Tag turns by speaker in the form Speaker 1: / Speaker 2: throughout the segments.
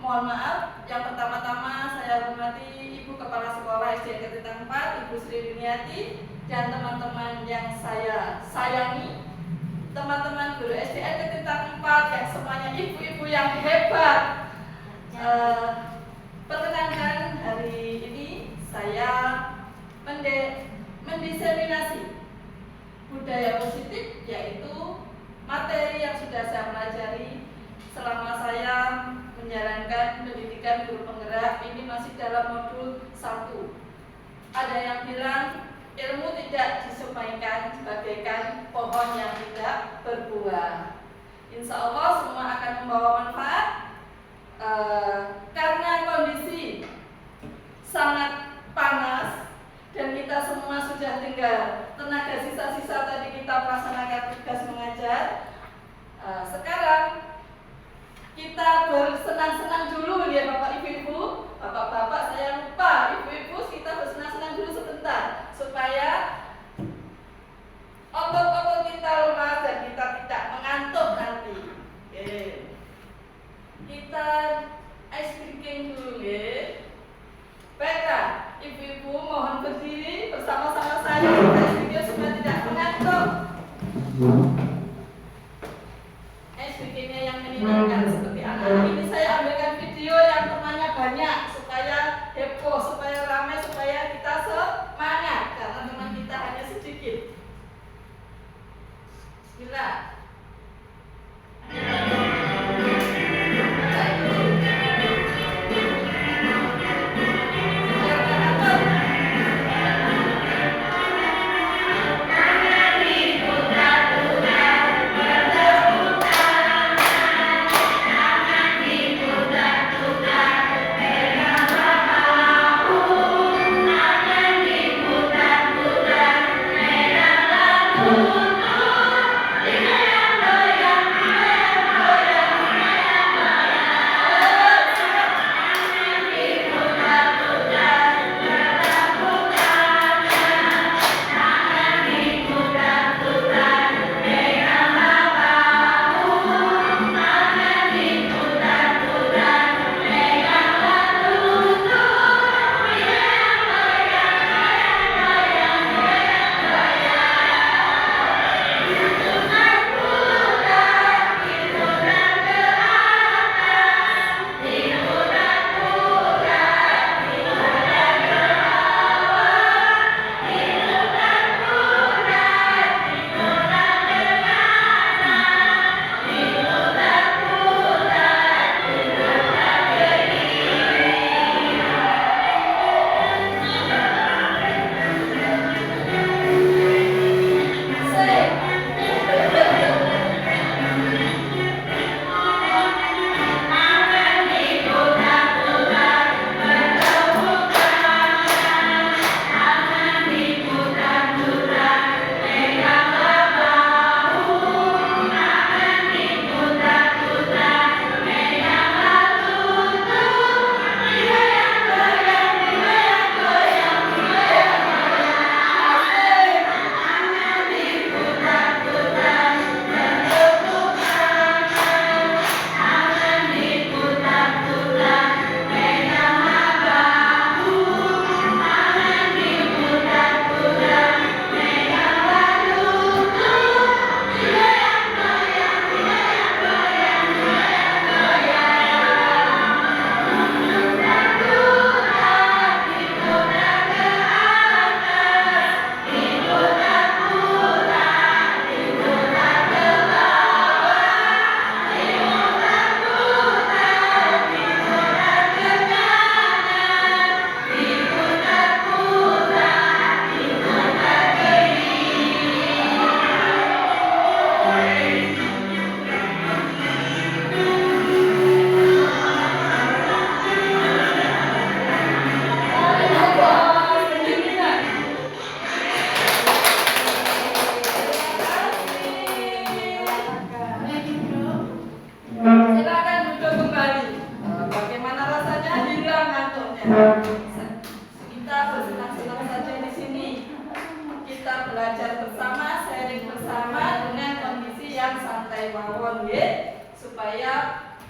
Speaker 1: Mohon maaf, yang pertama-tama saya hormati Ibu Kepala Sekolah SD Negeri 4, Ibu Sri Duniati, dan teman-teman yang saya sayangi, teman-teman guru SD Negeri 4 yang semuanya ibu-ibu yang hebat. Perkenankan hari ini saya mendiseminasi budaya positif, yaitu materi yang sudah saya pelajari selama saya menjalankan pendidikan guru penggerak. Ini masih dalam modul 1. Ada yang bilang ilmu tidak disampaikan bagaikan pohon yang tidak berbuah. Insya Allah semua akan membawa manfaat. Karena kondisi sangat panas dan kita semua sudah tinggal tenaga sisa-sisa tadi kita melaksanakan tugas mengajar. Sekarang kita bersenang-senang dulu ya Bapak Ibu, Bapak-bapak saya lupa, Ibu-ibu kita bersenang-senang dulu sebentar supaya otot-otot kita lemas dan kita tidak mengantuk nanti. Kita ice breaking dulu ya. Baiklah, Ibu-ibu mohon berdiri bersama-sama saya kita ice breaking supaya tidak mengantuk. Ice breakingnya yang menyenangkan seperti anak ini saya ambilkan video yang temannya banyak supaya heboh, supaya ramai, supaya kita semangat karena teman kita hanya sedikit. Bismillah.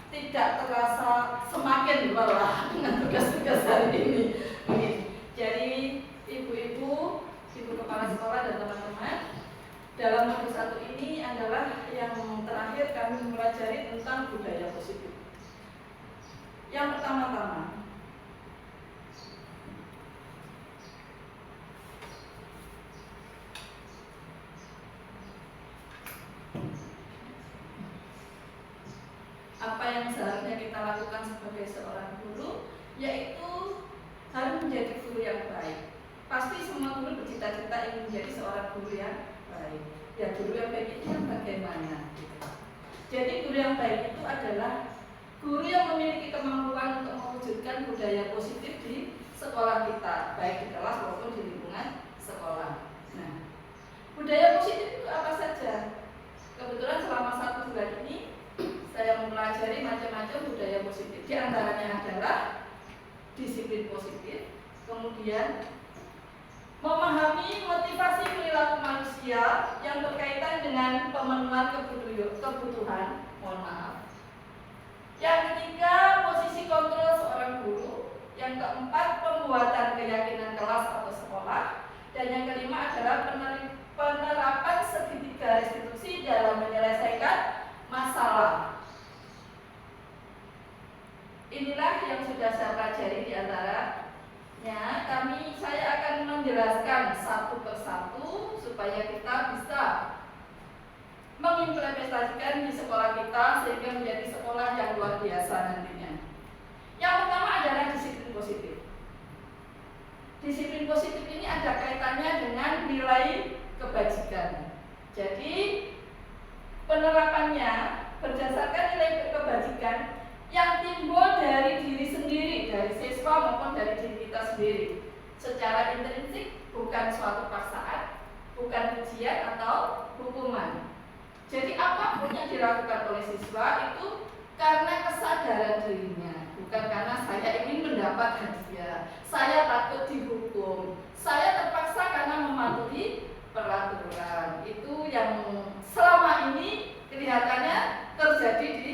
Speaker 1: tidak terasa semakin lelah dengan tugas-tugas hari ini. Jadi ibu-ibu, ibu kepala sekolah dan teman-teman, dalam modul 1 ini adalah yang terakhir kami mempelajari tentang budaya positif. Yang pertama-tama, apa yang seharusnya kita lakukan sebagai seorang guru, yaitu harus menjadi guru yang baik. Pasti semua guru bercita-cita ingin menjadi seorang guru yang baik. Ya, guru yang baik itu bagaimana? Jadi guru yang baik itu adalah guru yang memiliki kemampuan untuk mewujudkan budaya positif di sekolah kita, baik di kelas maupun di lingkungan sekolah. Nah, budaya positif itu apa saja? Kebetulan selama 1 bulan ini saya mempelajari macam-macam budaya positif. Di antaranya adalah disiplin positif, kemudian memahami motivasi perilaku manusia yang berkaitan dengan pemenuhan kebutuhan. Mohon maaf. Yang ketiga, posisi kontrol seorang guru. Yang keempat, pembuatan keyakinan kelas atau sekolah. Dan yang kelima adalah penerapan segitiga restitusi dalam menyelesaikan masalah. Inilah yang sudah saya pelajari di antaranya. Saya akan menjelaskan satu persatu supaya kita bisa mengimplementasikan di sekolah kita sehingga menjadi sekolah yang luar biasa nantinya. Yang pertama adalah disiplin positif. Disiplin positif ini ada kaitannya dengan nilai kebajikan. Jadi penerapannya berdasarkan nilai kebajikan yang timbul dari diri sendiri, dari siswa maupun dari diri kita sendiri, secara intrinsik, bukan suatu paksaan, bukan ujian atau hukuman. Jadi apapun yang dilakukan oleh siswa itu karena kesadaran dirinya, bukan karena saya ingin mendapat hadiah, saya takut dihukum, saya terpaksa karena mematuhi peraturan. Itu yang selama ini kelihatannya terjadi di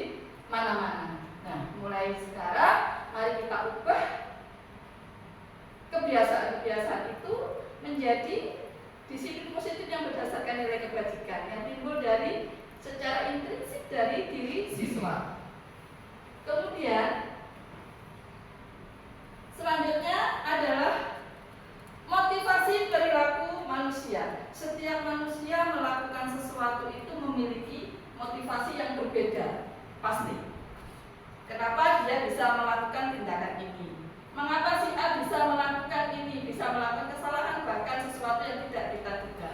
Speaker 1: mana-mana. Nah, mulai sekarang mari kita ubah kebiasaan-kebiasaan itu menjadi disiplin positif yang berdasarkan nilai kebajikan yang timbul dari secara intrinsik dari diri siswa. Kemudian selanjutnya adalah motivasi perilaku manusia. Setiap manusia melakukan sesuatu itu memiliki motivasi yang berbeda, pasti. Kenapa dia bisa melakukan tindakan ini? Mengapa si A bisa melakukan ini, bisa melakukan kesalahan, bahkan sesuatu yang tidak kita duga?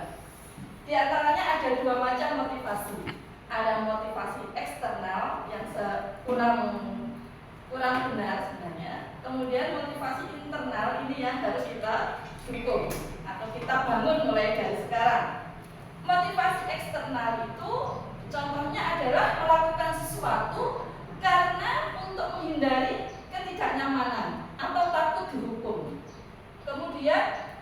Speaker 1: Di antaranya ada 2 macam motivasi. Ada motivasi eksternal yang kurang benar sebenarnya. Kemudian motivasi internal ini yang harus kita dukung atau kita bangun mulai dari sekarang. Motivasi eksternal itu contohnya adalah melakukan sesuatu karena untuk menghindari ketidaknyamanan atau takut dihukum. Kemudian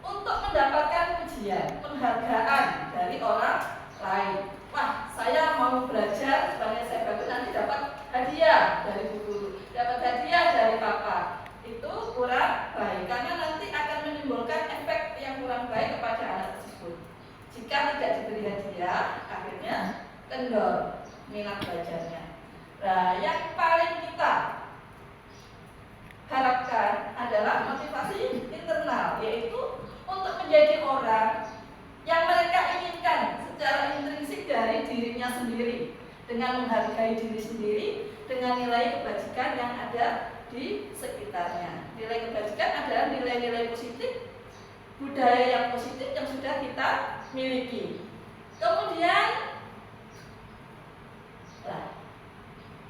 Speaker 1: untuk mendapatkan pujian, penghargaan dari orang lain. Wah, saya mau belajar supaya saya bagus, nanti dapat hadiah dari guru, dapat hadiah dari papa. Itu kurang baik karena nanti akan menimbulkan efek yang kurang baik kepada anak tersebut. Jika tidak diberi hadiah, akhirnya kendor minat belajarnya. Nah, yang paling kita harapkan adalah motivasi internal, yaitu untuk menjadi orang yang mereka inginkan secara intrinsik dari dirinya sendiri, dengan menghargai diri sendiri, dengan nilai kebajikan yang ada di sekitarnya. Nilai kebajikan adalah nilai-nilai positif, budaya yang positif yang sudah kita miliki. Kemudian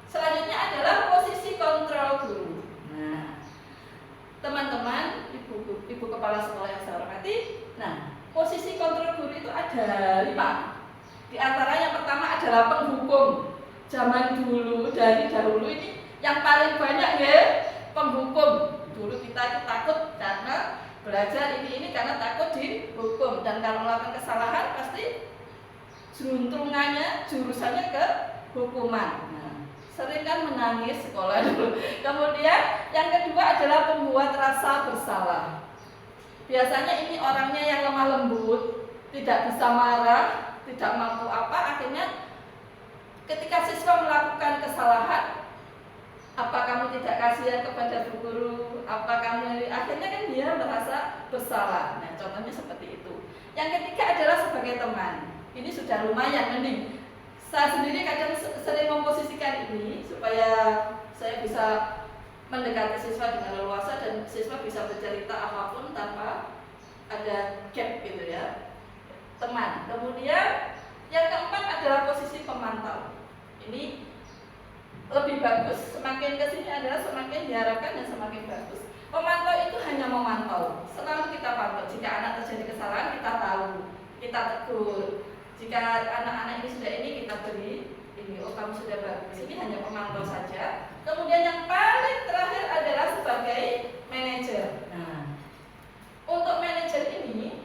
Speaker 1: selanjutnya adalah posisi kontrol guru. Nah, teman-teman, ibu kepala sekolah yang saya hormati, nah, posisi kontrol guru itu ada 5. Di antara yang pertama adalah penghukum. Zaman dulu, dari dahulu ini yang paling banyak ya penghukum. Dulu kita itu takut karena belajar ini karena takut dihukum, dan kalau melakukan kesalahan pasti juntrungannya, jurusannya ke hukuman. Nah, sering kan menangis sekolah dulu. Kemudian yang kedua adalah membuat rasa bersalah. Biasanya ini orangnya yang lemah lembut, tidak bisa marah, tidak mampu apa, akhirnya ketika siswa melakukan kesalahan, apa kamu tidak kasihan kepada bu guru, apa kamu, akhirnya kan dia merasa bersalah. Nah, contohnya seperti itu. Yang ketiga adalah sebagai teman. Ini sudah lumayan mending. Saya sendiri kadang sering memposisikan ini supaya saya bisa mendekati siswa dengan leluasa dan siswa bisa bercerita apapun tanpa ada gap gitu ya. Teman. Kemudian yang keempat adalah posisi pemantau. Ini lebih bagus, semakin kesini adalah semakin diharapkan dan semakin bagus. Pemantau itu hanya memantau, selalu kita pantau. Jika anak terjadi kesalahan kita tahu, kita tegur. Jika anak-anak ini sudah ini kita beri ini, oh kamu sudah bagus. Ini hanya memantau saja. Kemudian yang paling terakhir adalah sebagai manajer. Nah, untuk manajer ini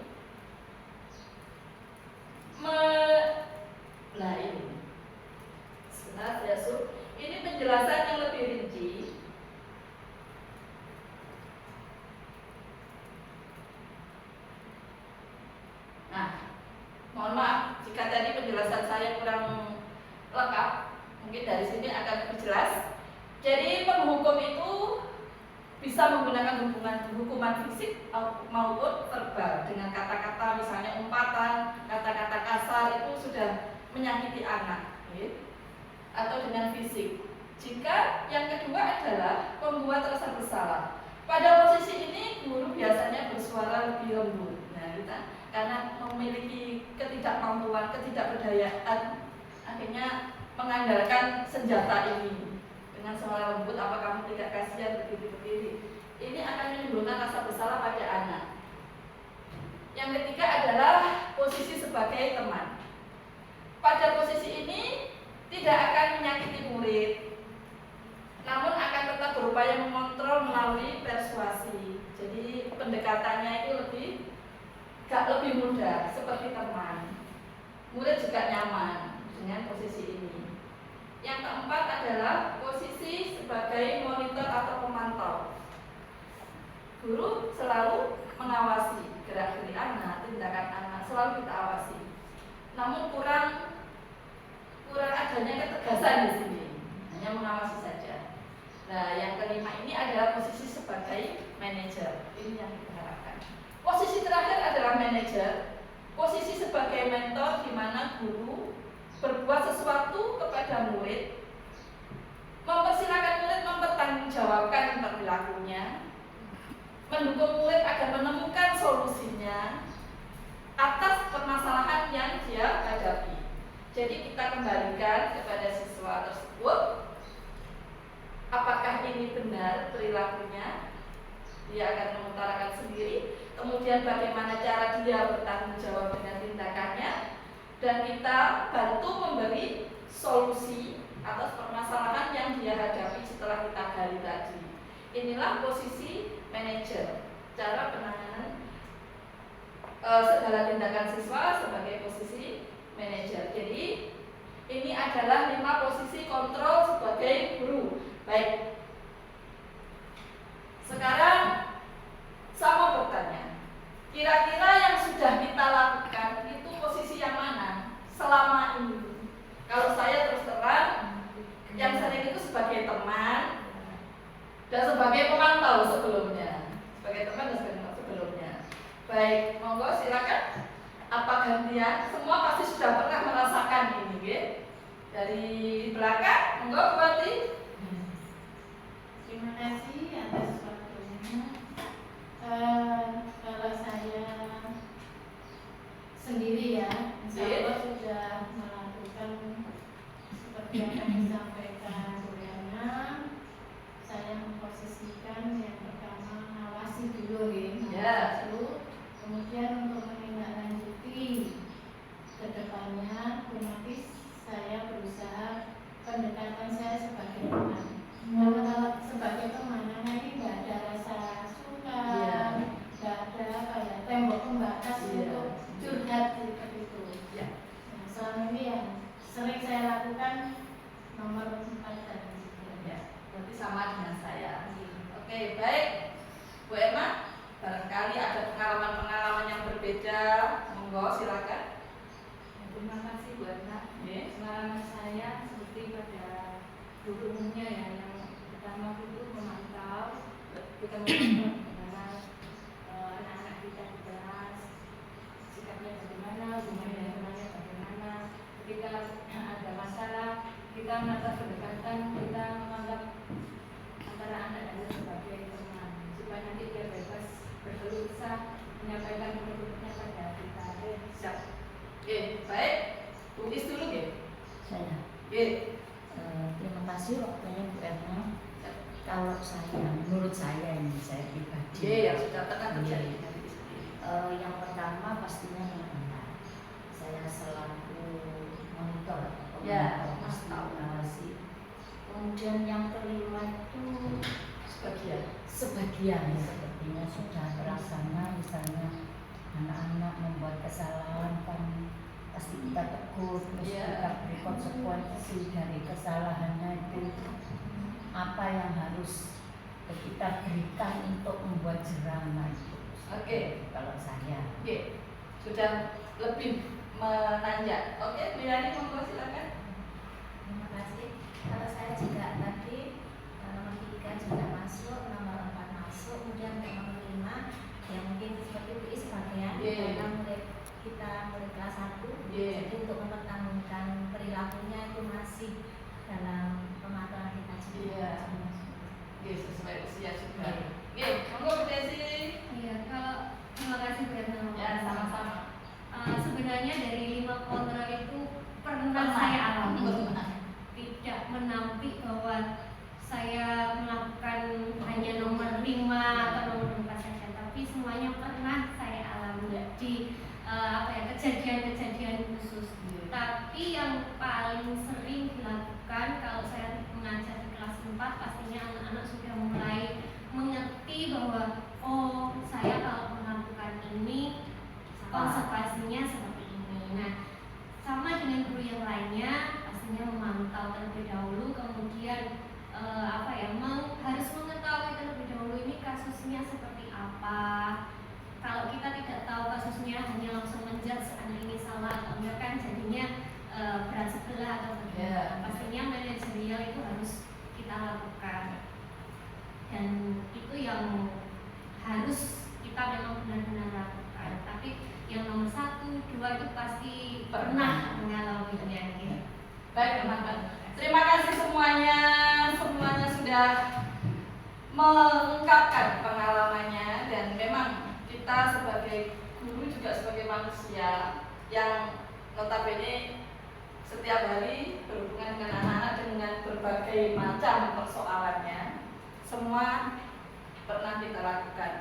Speaker 1: ini sebentar ya ini penjelasan yang lebih rinci. Nah, mohon maaf jika tadi penjelasan saya kurang lengkap, mungkin dari sini akan lebih jelas. Jadi penghukum itu bisa menggunakan hukuman fisik maupun verbal dengan kata-kata misalnya umpatan, kata-kata kasar itu sudah menyakiti anak, atau dengan fisik. Jika yang kedua adalah membuat rasa bersalah. Pada posisi ini guru biasanya bersuara lebih lembut. Nah, kita karena memiliki ketidakmampuan, ketidakberdayaan, akhirnya mengandalkan senjata ini. Dengan suara lembut, apa kamu tidak kasihan berdiri-berdiri? Ini akan menimbulkan rasa bersalah pada anak. Yang ketiga adalah posisi sebagai teman. Pada posisi ini tidak akan menyakiti murid, namun akan tetap berupaya mengontrol melalui persuasi. Jadi pendekatannya itu lebih mudah, seperti teman. Murid juga nyaman dengan posisi ini. Yang keempat adalah posisi sebagai monitor atau pemantau. Guru selalu mengawasi gerak-gerik anak, tindakan anak, selalu kita awasi. Namun kurang adanya ketegasan di sini, hanya mengawasi saja. Nah, yang kelima ini adalah posisi sebagai manajer. Ini yang kita harapkan. Posisi terakhir adalah manajer. Posisi sebagai mentor di mana guru berbuat sesuatu kepada murid, mempersilahkan murid mempertanggungjawabkan perilakunya, mendukung murid agar menemukan solusinya atas permasalahan yang dia hadapi. Jadi kita kembalikan kepada siswa tersebut, apakah ini benar perilakunya, dia akan mengutarakan sendiri. Kemudian bagaimana cara dia bertanggung jawab dengan tindakannya, dan kita bantu memberi solusi atas permasalahan yang dia hadapi setelah kita gali tadi. Inilah posisi manajer, cara penanganan segala tindakan siswa sebagai posisi manajer. Jadi ini adalah 5 posisi kontrol sebagai guru. Baik. Sekarang saya mau bertanya, kira-kira yang sudah kita lakukan itu posisi yang mana selama ini? Kalau saya terus terang, yang sering itu sebagai teman dan sebagai pemantau sebelumnya. Sebagai teman dan sebagai pemantau sebelumnya. Baik, monggo silakan. Apa gantian? Semua pasti sudah pernah merasakan ini, gitu. Dari belakang, monggo Bupati.
Speaker 2: Terima kasih atas waktunya. Kalau saya sendiri ya, insya Allah sudah melakukan seperti yang tadi disampaikan Bu Yana. Saya memposisikan yang pertama ngawasi dulu ya, kemudian untuk menindaklanjuti ke depannya, otomatis saya berusaha pendekatan saya sebagai teman. Kalau sebagai teman, ini nggak ada rasa suka, nggak ada kayak tembok pembatas untuk curhat seperti itu. Nah, selama ini yang sering saya lakukan nomor 4 tadi.
Speaker 1: berbeda. Monggo silakan.
Speaker 2: Terima kasih Bu Erna.
Speaker 1: Oke.
Speaker 2: Pengalaman saya seperti pada guru umumnya ya, yang pertama itu memantau, kita memantau bagaimana anak-anak kita di kelas, sikapnya bagaimana, hubungannya dengannya bagaimana. Ketika ada masalah, kita menata pendekatan, kita menganggap antara anak dan sebagai teman, supaya nanti dia bebas berkeluh kesah, menyampaikan keluhnya pada kita.
Speaker 1: Siap. Oke, baik. Bu Is dulu ya.
Speaker 3: Saya.
Speaker 1: Oke.
Speaker 3: Terima kasih waktunya Bu Erna. Kalau saya, menurut saya ini saya pribadi.
Speaker 1: Oke, yang sudah pernah terjadi.
Speaker 3: Yang pertama pastinya anak-anak. Saya selaku monitor,
Speaker 1: Ya,
Speaker 3: mengawasi. Kemudian yang kelima itu sebagian sepertinya sudah terlaksana, misalnya anak-anak membuat kesalahan kan pasti kita tegur, terus kita beri konsekuensi dari kesalahannya itu, apa yang harus kita berikan untuk membuat jerah itu.
Speaker 1: Oke.
Speaker 3: Kalau saya.
Speaker 1: Oke. Sudah lebih menanjak. Oke, Bu Yani monggo silakan.
Speaker 4: Terima kasih. Kalau saya juga tadi nomor 3 juga masuk, nomor 4 masuk, kemudian nomor 5 ya mungkin seperti Bu Is sebagian karena kita mulai kelas 1 jadi untuk mempertahankan perilakunya itu masih dalam pemantauan kita juga.
Speaker 1: Oke, sesuai usia juga. Oke, monggo Bu Desi.
Speaker 5: Iya, kalau terima kasih Bu Erna.
Speaker 1: Ya, sama-sama.
Speaker 5: Sebenarnya dari 5 kontrol itu pernah saya alami. Tidak menampik bahwa saya melakukan hanya nomor 5 atau nomor 4 saja, tapi semuanya pernah saya alami di kejadian-kejadian khusus. Tapi yang paling sering dilakukan kalau saya mengajar di kelas 4, pastinya anak-anak sudah mulai mengerti bahwa oh, saya kalau melakukan ini konsekuensinya seperti ini. Nah, sama dengan guru yang lainnya, pastinya memantau terlebih dahulu, kemudian harus mengetahui terlebih dahulu ini kasusnya seperti apa. Kalau kita tidak tahu kasusnya, hanya langsung menjudge anak ini salah atau enggak, kan jadinya berat sebelah atau bagaimana. Pastinya manajerial itu harus kita lakukan, dan itu yang harus kita memang benar-benar lakukan. Tapi yang nomor 1, 2 itu pasti pernah mengalaminya. Gitu.
Speaker 1: Baik teman-teman, terima kasih semuanya. Semuanya sudah mengungkapkan pengalamannya, dan memang kita sebagai guru juga sebagai manusia yang notabene setiap hari berhubungan dengan anak-anak dengan berbagai macam persoalannya, semua pernah kita lakukan.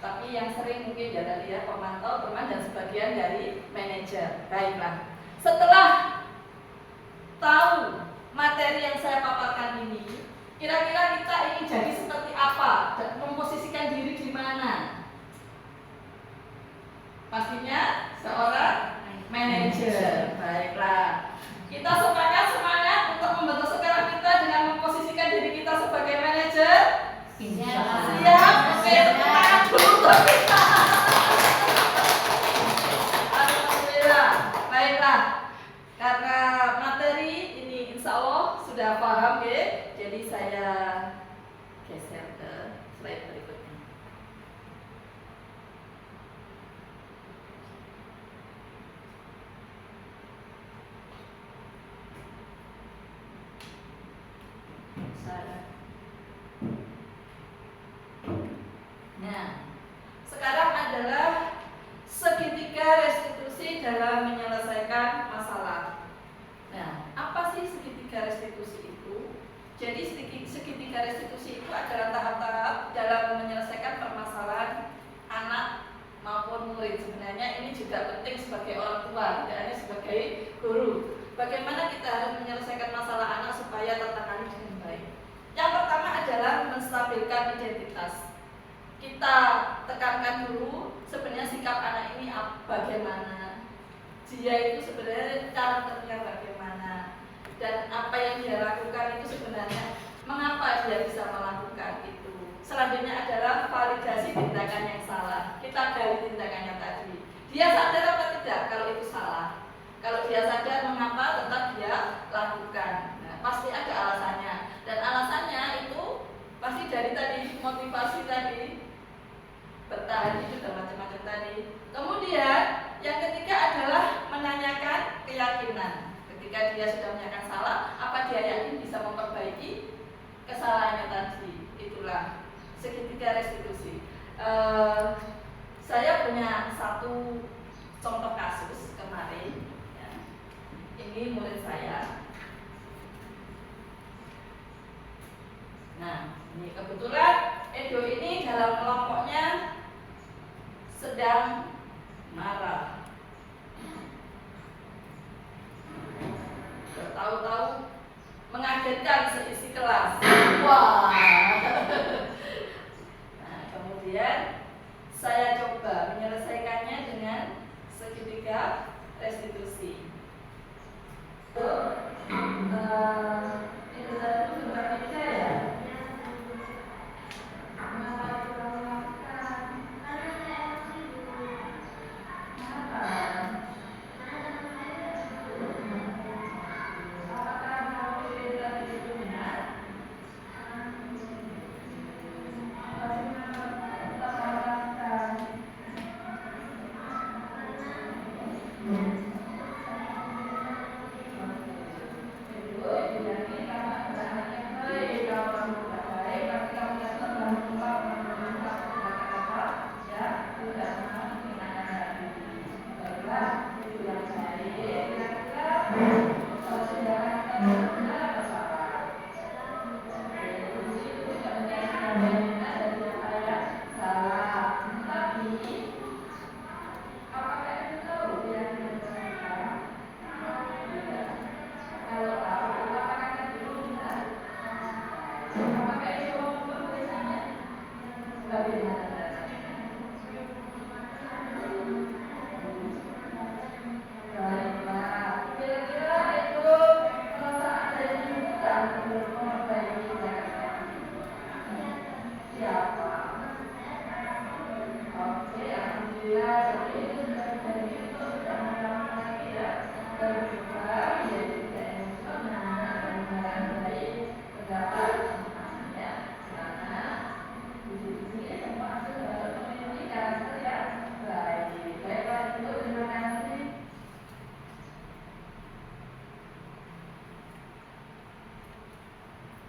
Speaker 1: Tapi yang sering mungkin ya tadi ya pemantau, teman, dan sebagian dari manajer. Baiklah, setelah tahu materi yang saya paparkan ini, kira-kira kita ingin jadi seperti apa dan memposisikan diri di mana? Pastinya seorang manajer. Baiklah, kita semangat untuk membentuk sekarang kita dengan memposisikan diri kita sebagai manajer. Siap? Oke, tepuk tangan dulu untuk kita. Alhamdulillah. Baiklah, karena materi ini insya Allah sudah paham ya, jadi saya geser ke slide berikutnya. Nah, sekarang adalah segitiga restitusi dalam menyelesaikan masalah. Nah, apa sih segitiga restitusi itu? Jadi segitiga restitusi itu adalah tahap-tahap dalam menyelesaikan permasalahan anak maupun murid. Sebenarnya ini juga penting sebagai orang tua, tidak hanya sebagai guru. Bagaimana kita harus menyelesaikan masalah anak supaya tertangani dengan baik? Yang pertama adalah menstabilkan identitas. Kita tekankan dulu sebenarnya sikap anak ini bagaimana, dia itu sebenarnya karakternya bagaimana, dan apa yang dia lakukan itu sebenarnya mengapa dia bisa melakukan itu. Selanjutnya adalah validasi tindakan yang salah. Kita gali tindakannya tadi. Dia Dia sadar apa tidak kalau itu salah? Kalau dia sadar mengapa tetap dia lakukan. Nah, pasti ada alasannya. Dan alasannya itu pasti dari tadi motivasi tadi, bertahan hidup dan macam-macam tadi. Kemudian yang ketiga adalah menanyakan keyakinan. Ketika dia sudah menyatakan salah, apa dia yakin bisa memperbaiki kesalahannya tadi? Itulah segitiga restitusi. Saya punya satu contoh kasus kemarin. Ya. Ini murid saya. Nah, ini kebetulan Edo ini dalam kelompoknya sedang marah. Tahu-tahu mengagetkan seisi kelas. Wah. Nah, kemudian saya coba menyelesaikannya dengan segitiga restitusi. Itu satu juga bisa ya.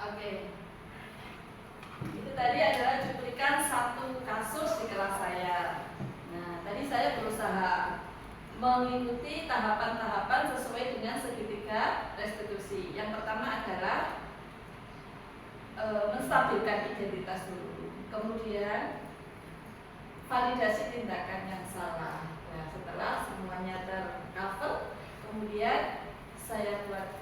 Speaker 1: Oke, itu tadi adalah cuplikan satu kasus di kelas saya. Nah, tadi saya berusaha mengikuti tahapan-tahapan sesuai dengan segitiga restitusi. Yang pertama adalah menstabilkan identitas dulu, kemudian validasi tindakan yang salah. Nah, setelah semuanya tercover, kemudian saya buat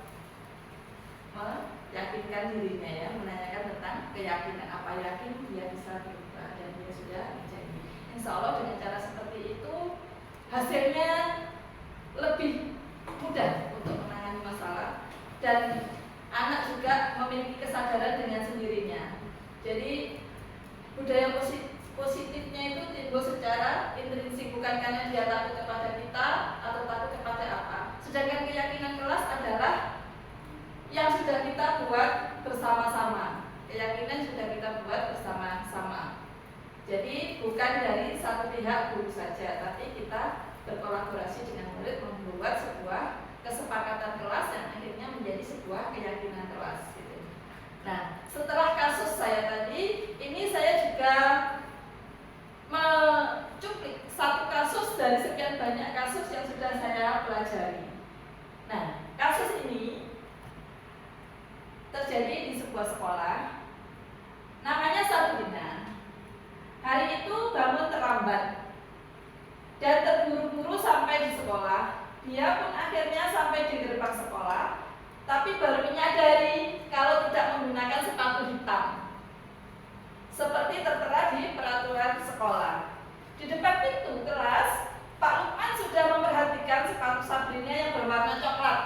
Speaker 1: meyakinkan dirinya ya, menanyakan tentang keyakinan, apa yakin dia bisa berubah dan dia sudah menjadi. Insya Allah dengan cara seperti itu hasilnya lebih mudah untuk menangani masalah dan anak juga memiliki kesadaran dengan sendirinya. Jadi budaya positifnya itu timbul secara intrinsik, bukan karena dia takut kepada kita atau takut kepada apa. Sedangkan keyakinan kelas adalah yang sudah kita buat bersama-sama. Keyakinan sudah kita buat bersama-sama. Jadi bukan dari satu pihak guru saja, tapi kita berkolaborasi dengan murid membuat sebuah kesepakatan kelas yang akhirnya menjadi sebuah keyakinan kelas. Gitu. Nah, setelah kasus saya tadi, ini saya juga mencuplik satu kasus dari sekian banyak kasus yang sudah saya pelajari. Nah, kasus ini terjadi di sebuah sekolah, namanya Sabrina. Hari itu bangun terlambat dan terburu-buru sampai di sekolah. Dia pun akhirnya sampai di gerbang sekolah, tapi baru menyadari kalau tidak menggunakan sepatu hitam seperti tertera di peraturan sekolah. Di depan pintu kelas, Pak Lukman sudah memperhatikan sepatu Sabrina yang berwarna coklat.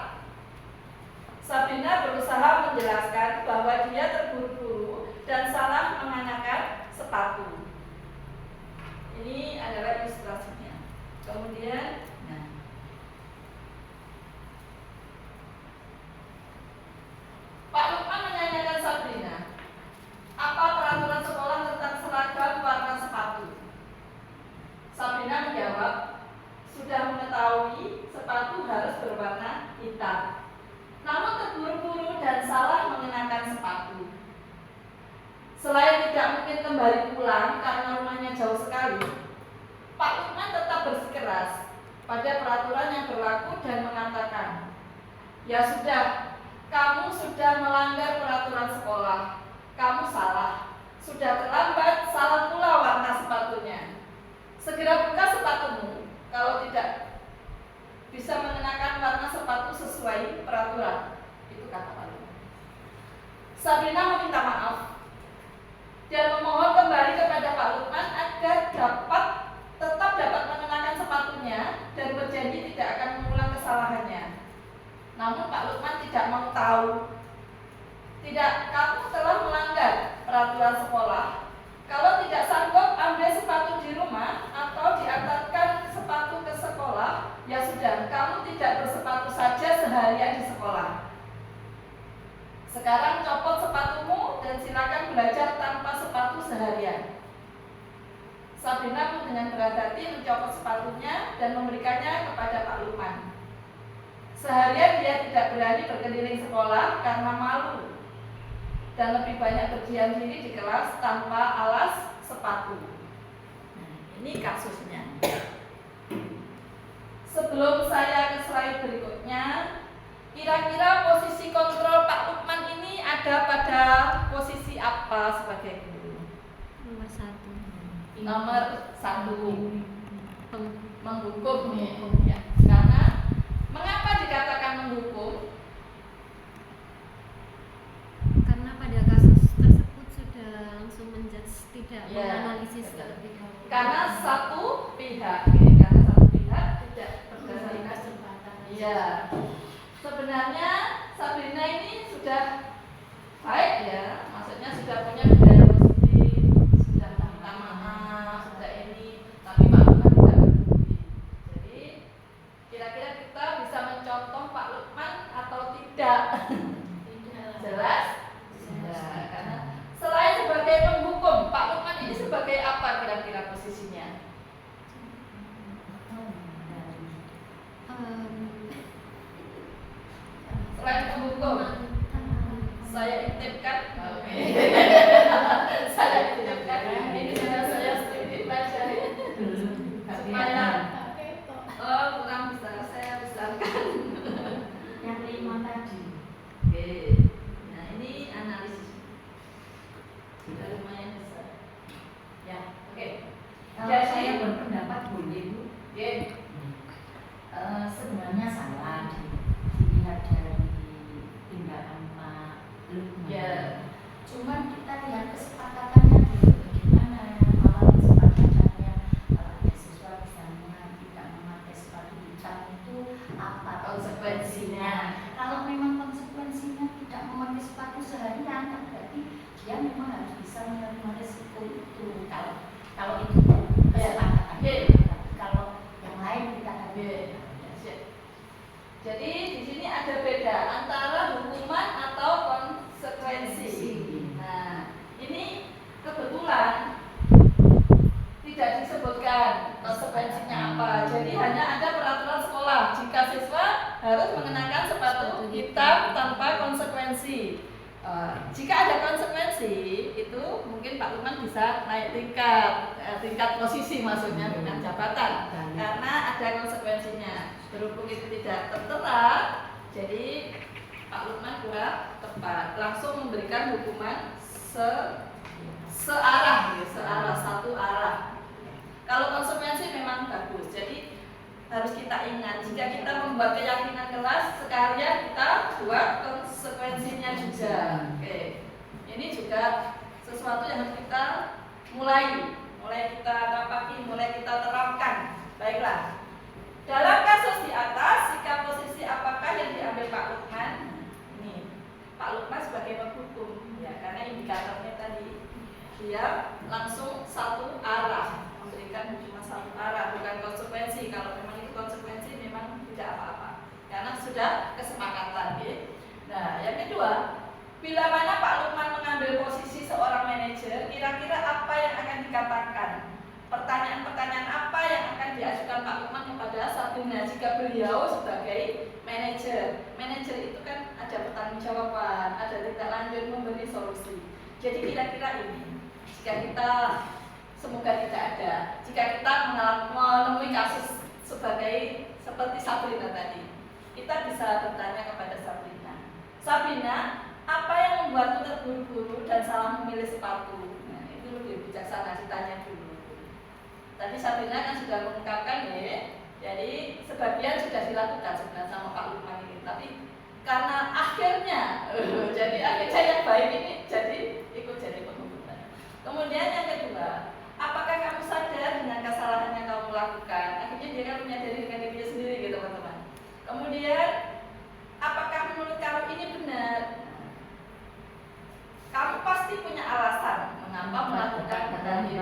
Speaker 1: Sabrina berusaha menjelaskan bahwa dia terburu-buru dan salah mengenakan sepatu. Ini adalah ilustrasinya. kemudian
Speaker 3: Nah,
Speaker 1: Pak Lukman menanyakan Sabrina, apa peraturan sekolah tentang seragam warna sepatu? Sabrina menjawab, sudah mengetahui sepatu harus berwarna hitam, namun terburu-buru dan salah mengenakan sepatu. Selain tidak mungkin kembali pulang karena rumahnya jauh sekali, Pak Lukman tetap bersikeras pada peraturan yang berlaku dan mengatakan, ya sudah, kamu sudah melanggar peraturan sekolah, kamu salah, sudah terlambat, salah pula warna sepatunya. Segera buka sepatumu, kalau tidak bisa mengenakan warna sepatu sesuai peraturan. Itu kata Pak Lukman. Sabrina meminta maaf dan memohon kembali kepada Pak Lukman agar tetap dapat mengenakan sepatunya dan berjanji tidak akan mengulang kesalahannya. Namun Pak Lukman tidak mau tahu. Tidak, kamu telah melanggar peraturan sekolah. Kalau tidak sanggup ambil sepatu di rumah atau diantarkan sepatu ke sekolah, ya sudah, kamu tidak bersepatu saja seharian di sekolah. Sekarang copot sepatumu dan silakan belajar tanpa sepatu seharian. Sabrina pun dengan berat hati mencopot sepatunya dan memberikannya kepada Pak Lukman. Seharian dia tidak berani berkeliling sekolah karena malu dan lebih banyak berdiam diri di kelas tanpa alas sepatu. Nah, ini kasusnya. Sebelum saya ke slide berikutnya, kira-kira posisi kontrol Pak Lukman ini ada pada posisi apa sebagai guru?
Speaker 5: Nomor 1.
Speaker 1: Nomor 1, menghukum ya. Karena mengapa dikatakan menghukum?
Speaker 5: Karena pada kasus tersebut sudah langsung menjudge, tidak
Speaker 1: Ya,
Speaker 5: menganalisis
Speaker 1: betul.
Speaker 5: terlebih dahulu.
Speaker 1: Karena satu pihak tidak berdasarkan
Speaker 2: kesempatan.
Speaker 1: iya. Sebenarnya Sabrina ini sudah baik ya, maksudnya sudah punya budaya positif, sudah minta maaf, sudah ini, tapi Pak Lukman tidak peduli. Jadi kira-kira kita bisa mencontoh Pak Lukman atau tidak? Jelas? Tidak. Karena selain sebagai penghukum, Pak Lukman ini sebagai apa kira-kira posisinya? Selain penghukum, saya intipkan. Oke. Saya intipkan. Ini sudah saya sedikit pelajari supaya kurang besar saya besarkan.
Speaker 3: yang 5 tadi.
Speaker 1: Oke. Nah, ini analisis. Sudah lumayan besar. Ya, oke.
Speaker 3: Kalau
Speaker 1: Jadi-
Speaker 3: saya berpendapat boleh Bu.
Speaker 1: Oke.
Speaker 3: Sebenarnya salah dilihat dari tindakan Pak Lukman.
Speaker 1: Ya.
Speaker 3: Cuman kita lihat kesepakatannya dulu, bagaimana awal kesepakatannya. Kalau ada siswa misalnya tidak memakai sepatu hitam itu apa
Speaker 1: Konsekuensinya.
Speaker 3: Kalau memang konsekuensinya tidak memakai sepatu seharian, berarti dia memang harus bisa menerima resiko itu. Kalau itu kesepakatan.
Speaker 1: Ya.
Speaker 3: Kalau yang lain kita akan
Speaker 1: Oke. Jadi di sini ada beda antara hukuman atau konsekuensi. Nah, ini kebetulan tidak disebutkan konsekuensinya apa. Jadi hanya ada peraturan sekolah jika siswa harus mengenakan sepatu hitam tanpa konsekuensi. Jika ada konsekuensi, itu mungkin Pak Lukman bisa naik tingkat posisi, maksudnya dengan jabatan, karena ada konsekuensinya. Berhubung itu tidak tertera, jadi Pak Lukman kurang tepat, langsung memberikan hukuman searah, satu arah. Kalau konsekuensi memang bagus, jadi harus kita ingat jika kita membuat keyakinan kelas, sekalian kita buat konsekuensinya juga. Oke, ini juga sesuatu yang harus kita mulai kita tapaki, mulai kita terapkan. Baiklah, dalam kasus di atas, sikap posisi apakah yang diambil Pak Lukman? Ini Pak Lukman sebagai penghukum, ya, karena indikatornya tadi dia langsung satu arah, memberikan hukuman satu arah, bukan konsekuensi. Kalau Sabrina jika beliau sebagai manajer. Manajer itu kan ada pertanggungjawaban, ada tindak lanjut memberi solusi. Jadi kira-kira ini, jika kita, semoga tidak ada, jika kita menemui kasus sebagai seperti Sabrina tadi, kita bisa bertanya kepada Sabrina, Sabrina, apa yang membuatmu terburu-buru dan salah memilih sepatu? Nah, itu lebih bijaksana ditanya dulu. Tadi Sabrina kan sudah mengungkapkan ya, jadi sebagian sudah dilakukan sebenarnya sama Pak Lukman ini, tapi karena akhirnya, jadi akhirnya yang baik ini jadi ikut jadi penghubungan. Kemudian yang kedua, apakah kamu sadar dengan kesalahan yang kamu lakukan? Akhirnya dia kan menyadari dengan dirinya sendiri gitu teman-teman. Kemudian, apakah menurut kamu ini benar? Kamu pasti punya alasan mengapa melakukan hal ini.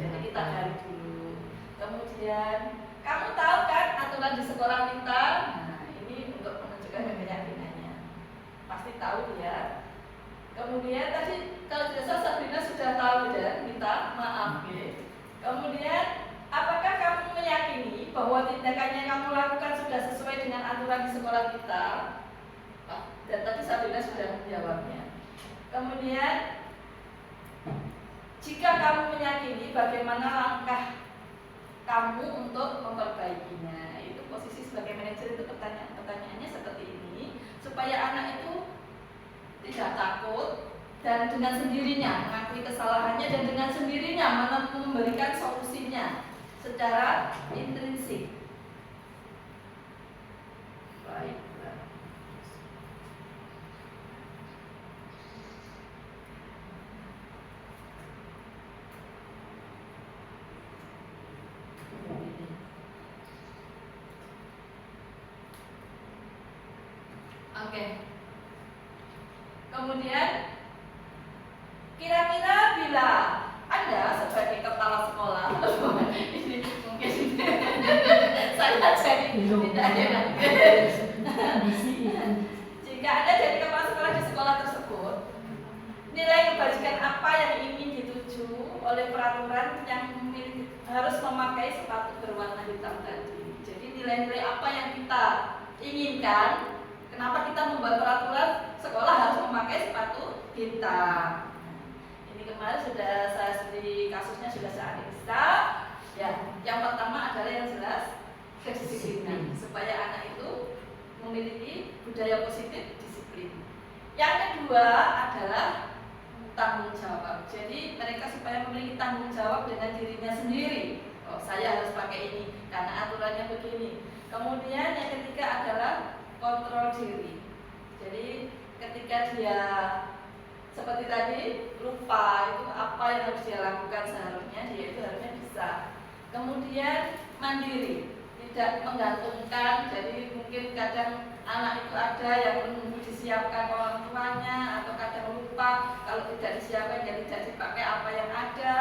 Speaker 1: Jadi kita cari dulu. Kemudian, kamu tahu kan aturan di sekolah kita? Nah, ini untuk menunjukkan keyakinannya. Pasti tahu ya. Kemudian tadi kalau tidak salah Sabrina sudah tahu dan minta maaf. Ya. Kemudian, apakah kamu meyakini bahwa tindakan yang kamu lakukan sudah sesuai dengan aturan di sekolah kita? Dan tadi Sabrina sudah menjawabnya. Kemudian, jika kamu meyakini, bagaimana langkah kamu untuk memperbaikinya? Itu posisi sebagai manajer itu pertanyaannya seperti ini, supaya anak itu tidak takut dan dengan sendirinya mengakui kesalahannya dan dengan sendirinya memberikan solusinya secara intrinsik. Baik. Oke. Kemudian kira-kira bila Anda sebagai kepala sekolah ini mungkin saya jadi tidak enak. Jika Anda jadi kepala sekolah di sekolah tersebut, nilai kebajikan apa yang ingin dituju oleh peraturan yang harus memakai sepatu berwarna hitam tadi? Jadi nilai-nilai apa yang kita inginkan? Kenapa kita membuat peraturan sekolah harus memakai sepatu hitam? Ini kemarin sudah saya studi kasusnya sudah saya analisa. Ya, yang pertama adalah yang jelas kedisiplinan supaya anak itu memiliki budaya positif disiplin. Yang kedua adalah tanggung jawab. Jadi mereka supaya memiliki tanggung jawab dengan dirinya sendiri. Oh, saya harus pakai ini karena aturannya begini. Kemudian yang ketiga adalah kontrol diri. Jadi ketika dia seperti tadi lupa itu apa yang harus dia lakukan seharusnya, dia itu harusnya bisa. Kemudian mandiri, tidak menggantungkan. Jadi mungkin kadang anak itu ada yang menunggu disiapkan orang tuanya atau kadang lupa, kalau tidak disiapkan dia tidak dipakai apa yang ada.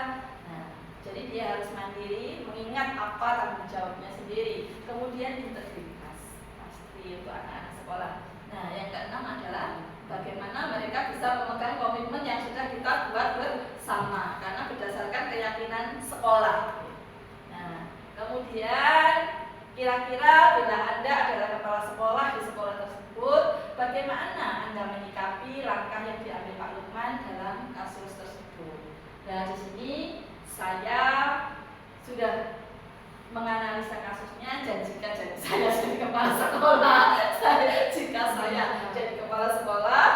Speaker 1: Nah, jadi dia harus mandiri, mengingat apa tanggung jawabnya sendiri. Kemudian integritas, pasti untuk anak-anak sekolah. Nah, yang keenam adalah bagaimana mereka bisa memegang komitmen yang sudah kita buat bersama karena berdasarkan keyakinan sekolah. Nah, kemudian kira-kira bila Anda adalah kepala sekolah di sekolah tersebut, bagaimana Anda menyikapi langkah yang diambil Pak Lukman dalam kasus tersebut? Nah, di sini saya sudah menganalisa kasusnya dan jika saya jadi kepala sekolah, jika saya jadi kepala sekolah,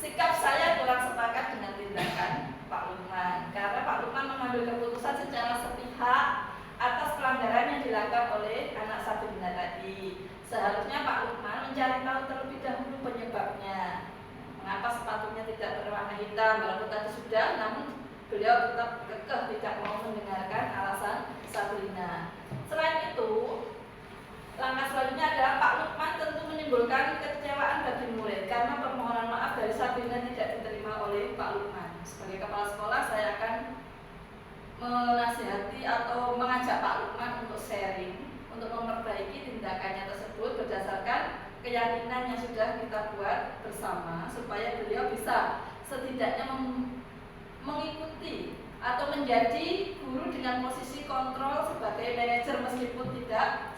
Speaker 1: sikap saya kurang sepakat dengan tindakan Pak Lukman karena Pak Lukman mengambil keputusan secara sepihak atas pelanggaran yang dilakukan oleh anak Sabrina tadi. Seharusnya Pak Lukman mencari tahu terlebih dahulu penyebabnya. Mengapa sepatunya tidak berwarna hitam? Walaupun tadi sudah, namun beliau tetap kekeh tidak mau mendengarkan alasan Sabrina. Selain itu, langkah selanjutnya adalah Pak Lukman tentu menimbulkan kekecewaan bagi murid karena permohonan maaf dari Sabrina tidak diterima oleh Pak Lukman. Sebagai kepala sekolah, saya akan menasihati atau mengajak Pak Lukman untuk sharing, untuk memperbaiki tindakannya tersebut berdasarkan keyakinan yang sudah kita buat bersama supaya beliau bisa setidaknya mengikuti atau menjadi guru dengan posisi kontrol sebagai manajer meskipun tidak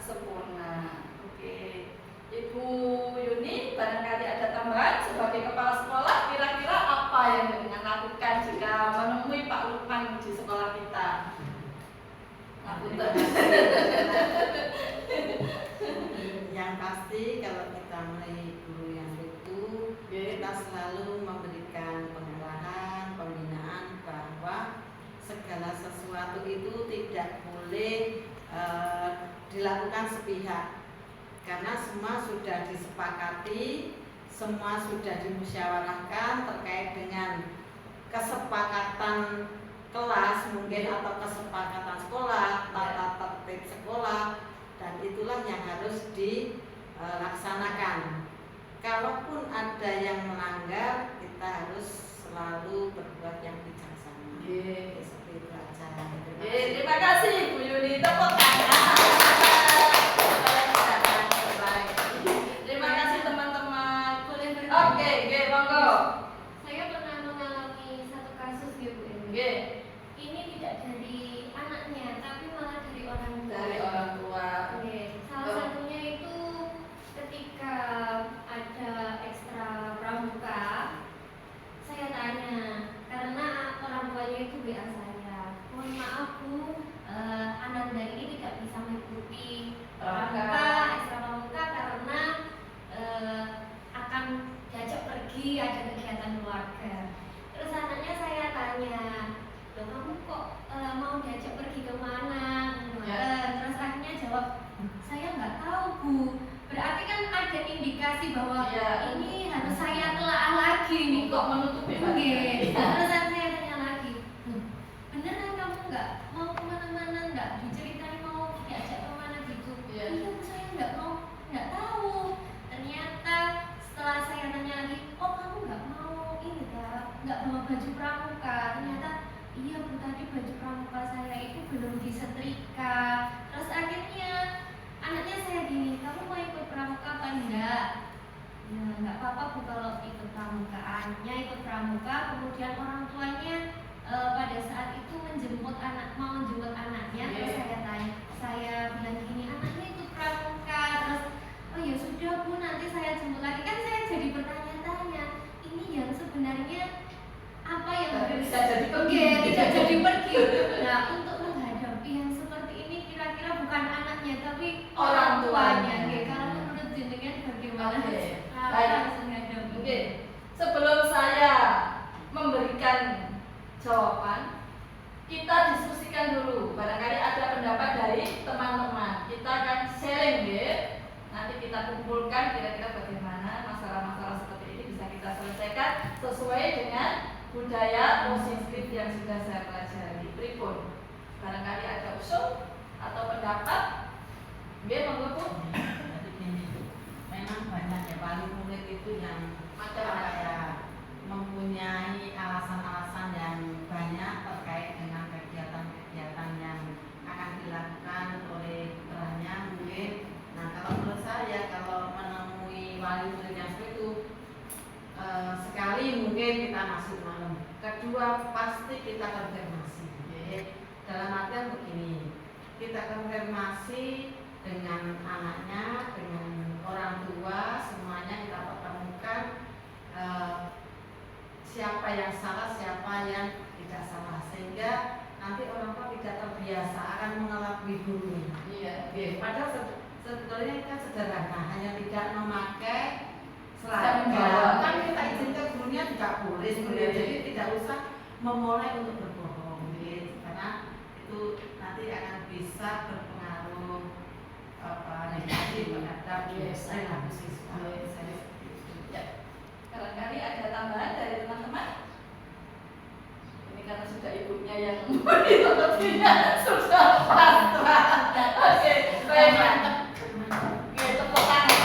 Speaker 6: tidak boleh dilakukan sepihak, karena semua sudah disepakati, semua sudah dimusyawarahkan terkait dengan kesepakatan kelas mungkin atau kesepakatan sekolah, tata tertib sekolah, dan itulah yang harus dilaksanakan. Kalaupun ada yang melanggar, kita harus selalu berbuat yang bijaksana. Seperti itu aja.
Speaker 1: Terima kasih Bu Yuni, tepuk tangan. Terima kasih teman-teman. Oke, monggo.
Speaker 5: Saya pernah mengalami satu kasus ya Bu Eni. Ini tidak dari anaknya, tapi malah dari orang tua.
Speaker 1: Dari orang tua.
Speaker 5: Salah satunya itu ketika ada ekstra pramuka, saya tanya karena orang tuanya itu WA saya, mohon maaf Bu, anak dari ini tidak bisa mengikuti pramuka, ekstra pramuka karena akan diajak pergi ada kegiatan keluarga. Terus anaknya saya tanya, loh kamu kok mau diajak pergi kemana? Terus akhirnya jawab, saya nggak tahu Bu. Berarti kan ada indikasi bahwa ini harus saya telaah lagi nih
Speaker 1: Kok menutupi
Speaker 5: Terus saya tanya lagi, beneran kamu nggak mau kemana-mana, nggak diceritain mau diajak kemana gitu? Iya Bu, saya nggak tahu. Ternyata setelah saya tanya lagi, oh kamu nggak mau ini nggak bawa baju pramuka? Ternyata iya Bu, tadi baju pramuka saya itu belum disetrika. Terus akhirnya anaknya saya gini, kamu mau ikut pramuka apa enggak? Ya nggak apa-apa Bu kalau ikut pramuka. Anaknya ikut pramuka, kemudian orang tuanya pada saat itu mau menjemput anaknya. Terus saya bilang gini, anaknya ikut pramuka. Terus oh ya sudah Bu, nanti saya jemput lagi. Kan saya jadi bertanya-tanya, ini yang sebenarnya apa yang
Speaker 1: bisa jadi pergi?
Speaker 5: Tidak jadi pergi. Nah, untuk menghadapi yang seperti ini kira-kira bukan anaknya tapi orang tuanya. Kalau menurut jenengan bagaimana? Harus menghadapi.
Speaker 1: Sebelum saya memberikan jawaban, kita diskusikan dulu. Barangkali ada pendapat dari teman-teman. Kita akan sharing nanti kita kumpulkan kira-kira bagaimana masalah-masalah seperti ini bisa kita selesaikan sesuai dengan budaya positif yang sudah saya pelajari. Pripun? Barangkali ada usul atau pendapat? Monggo Bu.
Speaker 6: Memang banyak ya, paling murid itu yang mempunyai alasan-alasan yang banyak terkait dengan kegiatan-kegiatan yang akan dilakukan oleh putranya mungkin. Nah, kalau menurut saya, kalau menemui wali murid yang seperti itu, sekali mungkin kita masuk malam, kedua pasti kita konfirmasi. Dalam artian begini, kita konfirmasi dengan anaknya, dengan orang tua, semuanya kita pertemukan siapa yang salah, siapa yang tidak salah, sehingga nanti orang tua tidak terbiasa akan mengelabui gurunya. Padahal sebetulnya kan sederhana, hanya tidak memakai seragam. Kan kita izinkan gurunya juga boleh sebenarnya, jadi tidak usah memulai untuk berbohong, karena itu nanti akan bisa berpengaruh negatif terhadap perilaku siswa.
Speaker 1: Barangkali ada tambahan dari teman-teman? Ini karena sudah ibunya yang sudah pasrah. Oke, baik. Tepuk tangan.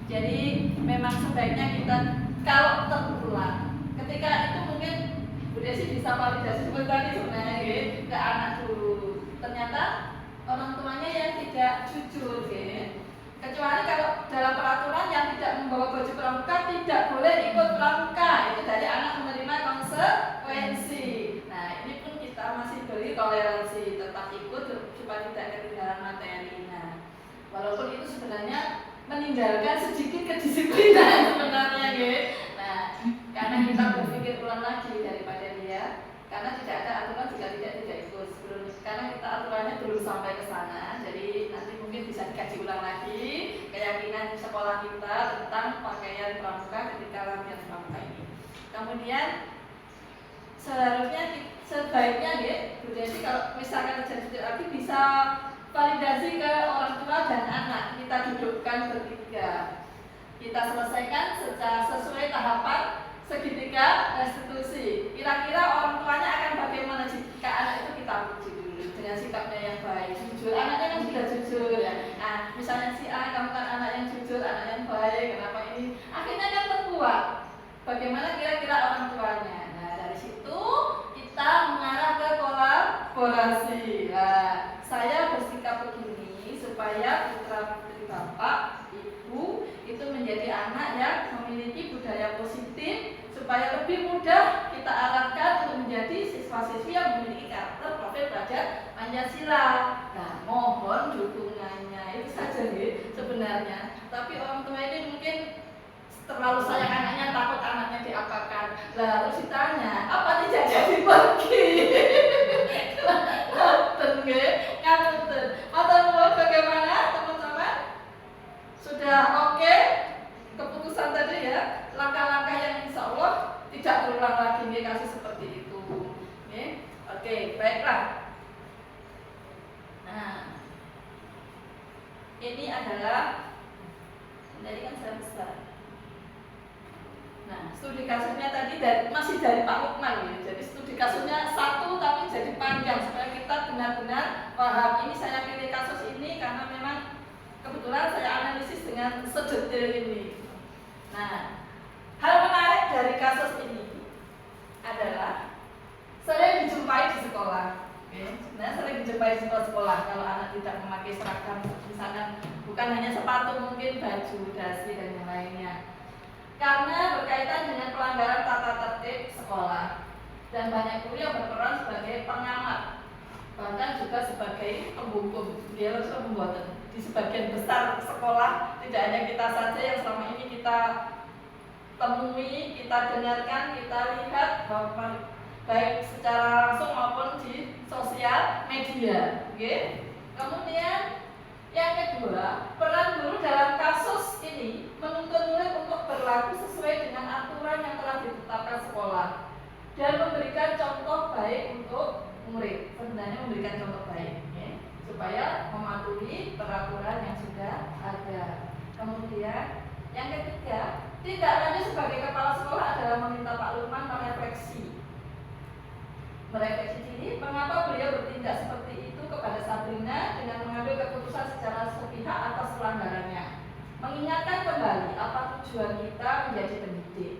Speaker 1: Jadi memang sebaiknya kita kalau terulang, ketika itu mungkin Bu Desi bisa validasi sebentar sebenarnya ke anak dulu. Ternyata orang tuanya yang tidak jujur, kecuali kalau dalam peraturan yang tidak membawa baju pramuka tidak boleh ikut pramuka, itu dari anak menerima konsekuensi. Nah, ini pun kita masih beri toleransi, tetap ikut supaya tidak ketinggalan materi. Nah, walaupun itu sebenarnya meninggalkan sedikit kedisiplinan sebenarnya, Nah, karena kita berpikir ulang lagi daripada dia, karena tidak ada aturan jika tidak ikut. Karena kita aturannya belum sampai ke sana, jadi nanti mungkin bisa dikaji ulang lagi keyakinan sekolah kita tentang pakaian pramuka ketika latihan pramuka ini. Kemudian sebaiknya ya Bu Desi kalau misalkan terjadi lagi bisa validasi ke orang tua dan anak, kita dudukkan bertiga, kita selesaikan secara sesuai tahapan segitiga restitusi. Kira-kira orang tuanya akan bagaimana jika anak itu kita puji dulu dengan sikapnya yang baik, jujur. Anaknya kan sudah jujur ya. Nah, misalnya si A, kamu kan anak yang jujur, anak yang baik, kenapa ini? Akhirnya kan terkuat. Bagaimana kira-kira orang tuanya? Nah, dari situ kita mengarah ke kolaborasi. Nah, saya bersikap begini supaya putra putri bapak, ibu itu menjadi anak yang memiliki budaya positif, supaya lebih mudah kita arahkan untuk menjadi siswa-siswi yang memiliki karakter profil pelajar Pancasila. Nah, mohon dukungannya, itu saja nih sebenarnya. Tapi orang tua ini mungkin terlalu sayang anaknya, takut anaknya diapakan. Lalu ditanya, apa tidak jadi pergi? Ngapunten. Matur nuwun, bagaimana teman-teman? Sudah oke keputusan tadi ya, langkah-langkah yang insya Allah tidak terulang lagi nih kasus seperti itu. Oke, baiklah. Nah, ini adalah tadi kan saya besar. Nah, studi kasusnya tadi masih dari Pak Lukman ya. Jadi studi kasusnya satu tapi jadi panjang supaya kita benar-benar paham. Ini saya pilih kasus ini karena memang kebetulan saya analisis dengan sedetail ini. Nah, hal menarik dari kasus ini adalah sering dijumpai di sekolah. Sebenarnya sering dijumpai di sekolah kalau anak tidak memakai seragam, misalkan bukan hanya sepatu, mungkin baju, dasi dan yang lainnya. Karena berkaitan dengan pelanggaran tata tertib sekolah dan banyak guru yang berperan sebagai pengamat, bahkan juga sebagai pembungkum. Dia harus membuat di sebagian besar sekolah, tidak hanya kita saja yang selama ini kita temui, kita dengarkan, kita lihat bahwa baik secara langsung maupun di sosial media. Kemudian yang kedua, peran guru dalam kasus ini menuntut murid untuk berlaku sesuai dengan aturan yang telah ditetapkan sekolah dan memberikan contoh baik untuk murid. Sebenarnya memberikan contoh baik supaya mematuhi peraturan yang sudah ada. Kemudian yang ketiga, tindak lanjut sebagai kepala sekolah adalah meminta Pak Lukman merefleksi diri mengapa beliau bertindak seperti itu kepada Sabrina dengan mengambil keputusan secara sepihak atas pelanggarannya, mengingatkan kembali apa tujuan kita menjadi pendidik,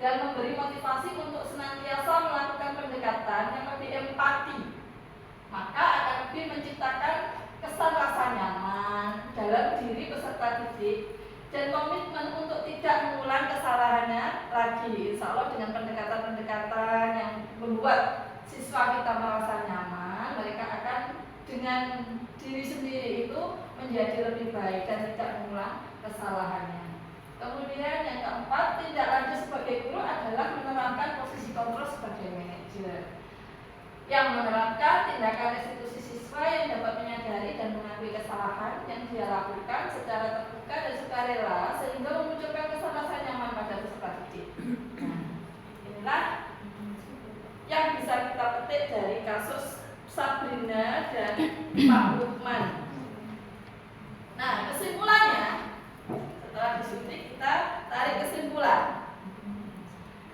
Speaker 1: dan memberi motivasi untuk senantiasa melakukan pendekatan yang lebih empati, maka akan lebih menciptakan kesan rasa nyaman dalam diri peserta didik dan komitmen untuk tidak mengulang kesalahannya lagi. Insya Allah dengan pendekatan-pendekatan yang membuat siswa kita merasa nyaman, mereka akan dengan diri sendiri itu menjadi lebih baik dan tidak mengulang kesalahannya. Kemudian yang keempat, tindak lanjut sebagai guru adalah menerapkan posisi kontrol sebagai manajer yang menerapkan tindakan restitusi siswa yang dapat menyadari dan mengakui kesalahan yang dia lakukan secara terbuka dan sukarela sehingga memunculkan kesan rasa nyaman pada peserta didik. Inilah yang bisa kita petik dari kasus Sabrina dan Pak Lukman. Nah, kesimpulannya, setelah disuntik kita tarik kesimpulan.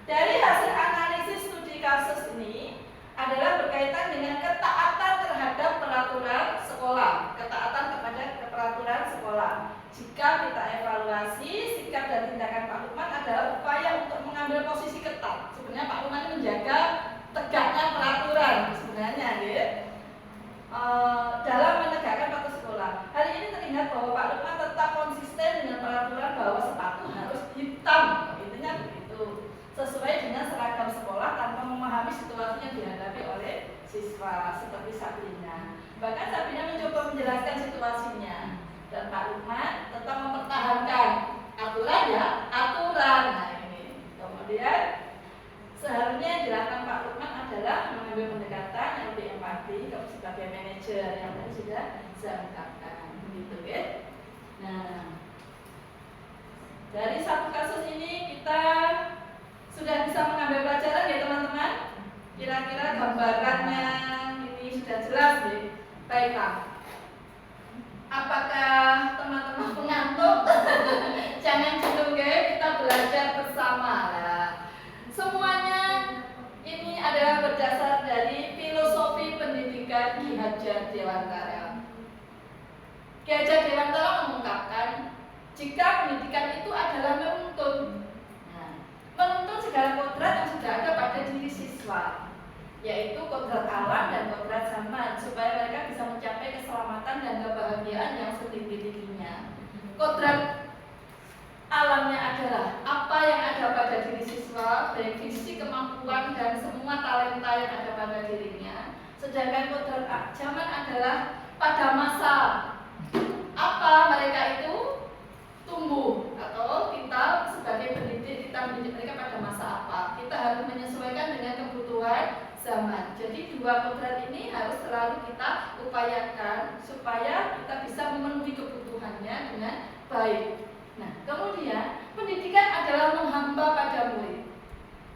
Speaker 1: Dari hasil analisis studi kasus ini adalah berkaitan dengan ketaatan terhadap peraturan sekolah, ketaatan kepada peraturan sekolah. Jika kita evaluasi sikap dan tindakan Pak Lukman adalah upaya untuk mengambil posisi ketat. Sebenarnya Pak Lukman menjaga tegaknya peraturan sebenarnya, dalam menegakkan patuh sekolah. Hal ini terlihat bahwa Pak Lukman tetap konsisten dengan peraturan bahwa sepatu harus hitam, intinya begitu, sesuai dengan seragam sekolah tanpa memahami situasi yang dihadapi oleh siswa seperti Sabrina. Bahkan Sabrina mencoba menjelaskan situasinya dan Pak Lukman tetap mempertahankan aturan aturan. Nah ini. Kemudian seharusnya yang dilakukan Pak Lukman adalah mengambil pendekatan yang lebih empati sebagai manajer yang tadi sudah saya ungkapkan, begitu ya. Nah, dari satu kasus ini kita Sudah bisa mengambil pelajaran ya teman-teman? Kira-kira gambarannya ini sudah jelas ya? Baiklah. Apakah teman-teman mengantuk? Jangan dulu guys, kita belajar bersama lah. Semuanya ini adalah berdasar dari filosofi pendidikan Ki Hajar Dewantara. Ki Hajar Dewantara mengungkapkan jika pendidikan itu adalah menuntun, menuntun segala kodrat yang sudah ada pada diri siswa, yaitu kodrat alam dan kodrat zaman, supaya mereka bisa mencapai keselamatan dan kebahagiaan yang setinggi-tingginya. Kodrat alamnya adalah apa yang ada pada diri siswa, baik fisik, kemampuan, dan semua talenta yang ada pada dirinya. Sedangkan kodrat zaman adalah pada masa apa mereka itu tumbuh, atau kita sebagai pendidik, kita mendidik mereka pada masa apa. Kita harus menyesuaikan dengan kebutuhan zaman. Jadi dua kodrat ini harus selalu kita upayakan supaya kita bisa memenuhi kebutuhannya dengan baik. Nah, kemudian pendidikan adalah menghamba pada murid.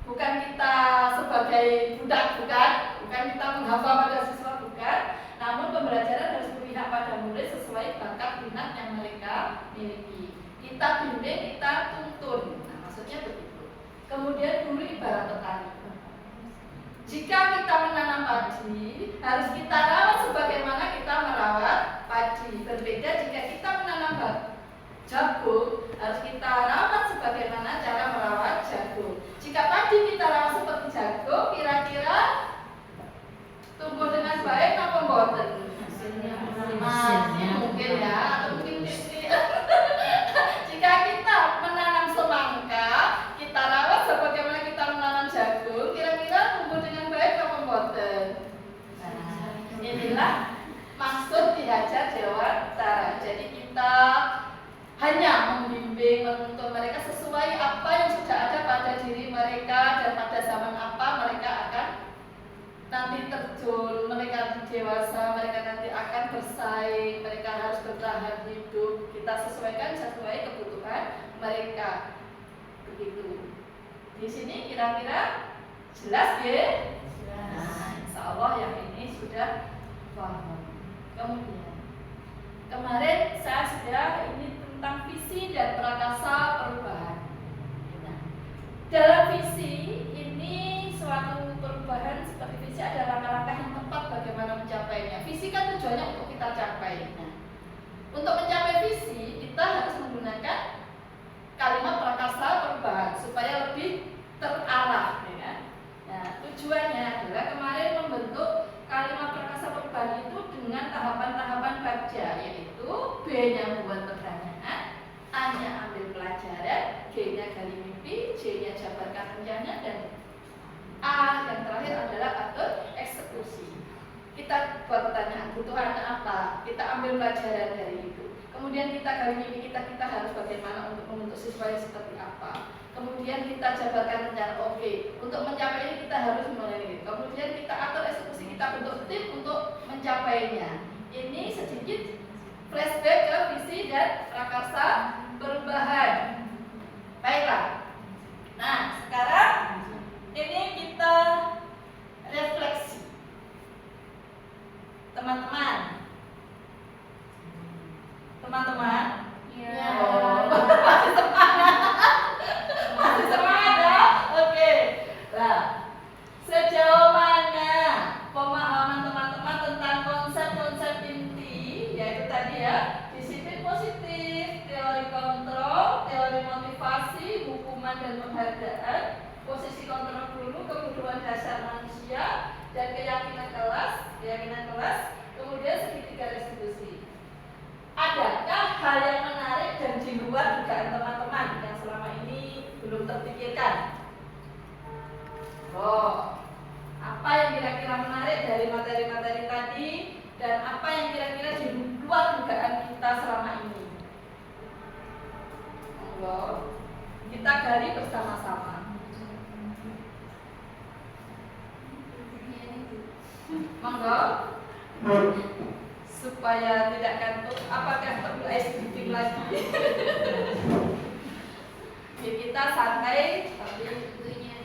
Speaker 1: Bukan kita sebagai budak, bukan kita menghamba pada siswa, bukan. Namun pembelajaran harus berpihak pada murid sesuai bakat minat yang mereka miliki. Kita bimbing, kita tuntun. Nah, maksudnya begitu. Kemudian guru ibarat petani. Jika kita menanam padi, harus kita rawat sebagaimana kita merawat padi. Berbeda jika kita menanam jagung, harus kita rawat sebagaimana cara merawat jagung. Jika padi kita rawat seperti jagung, kira-kira tumbuh dengan baik apa mboten? Mungkin ya, atau mungkin jika kita menanam semangka, kita rawat sebagaimana kita menanam jagung, kira-kira tumbuh dengan baik apa mboten? Nah, inilah maksud Ki Hajar Dewantara. Jadi kita hanya membimbing, menuntun mereka sesuai apa yang sudah ada pada diri mereka dan pada zaman apa mereka akan nanti terjun, mereka dewasa, mereka nanti akan bersaing, mereka harus bertahan hidup. Kita sesuaikan sesuai kebutuhan mereka. Begitu. Di sini kira-kira jelas ya? Nah, insya Allah yang ini sudah paham. Kemudian kemarin saya sudah ini tentang visi dan prakasa perubahan. Nah, dalam visi ini suatu perubahan seperti visi ada langkah-langkah yang tepat bagaimana mencapainya. Visi kan tujuannya untuk kita capai. Nah, untuk mencapai visi kita harus menggunakan kalimat prakasa perubahan supaya lebih terarah. Ya. Nah, tujuannya adalah kemarin membentuk kalimat prakasa perubahan itu dengan tahapan-tahapan baca, yaitu B-nya membuat pertanyaan, A-nya ambil pelajaran, G-nya gali mimpi, J-nya jabarkan rencana, dan A yang terakhir adalah atur eksekusi. Kita buat pertanyaan, kebutuhannya apa? Kita ambil pelajaran dari itu. Kemudian kita gali mimpi kita harus bagaimana untuk membentuk siswa yang seperti apa. Kemudian kita jabarkan rencana, oke, untuk mencapai ini kita harus mulai. Kemudian kita atur eksekusi, kita bentuk tim untuk mencapainya. Ini sedikit flashback ke visi dan prakarsa perubahan. Baiklah. Nah, sekarang ini kita refleksi. Teman-teman. Teman-teman.
Speaker 5: Ya.
Speaker 1: Masih semangat. Masih semangat ya? Oke. Nah, sejauh mana pemahaman teman-teman tentang konsep-konsep inti, yaitu tadi ya, disiplin positif, teori kontrol, teori motivasi, hukuman dan penghargaan, posisi kontrol guru, kebutuhan dasar manusia, dan keyakinan kelas, kemudian segitiga restitusi. Adakah hal yang menarik dan di luar dugaan teman-teman yang selama ini belum terpikirkan? Apa yang kira-kira menarik dari materi-materi tadi dan apa yang kira-kira di luar dugaan kita selama ini? Kita gali bersama-sama. Monggo. Supaya tidak kantuk, apakah perlu ice cream lagi? Ya, kita santai tapi tentunya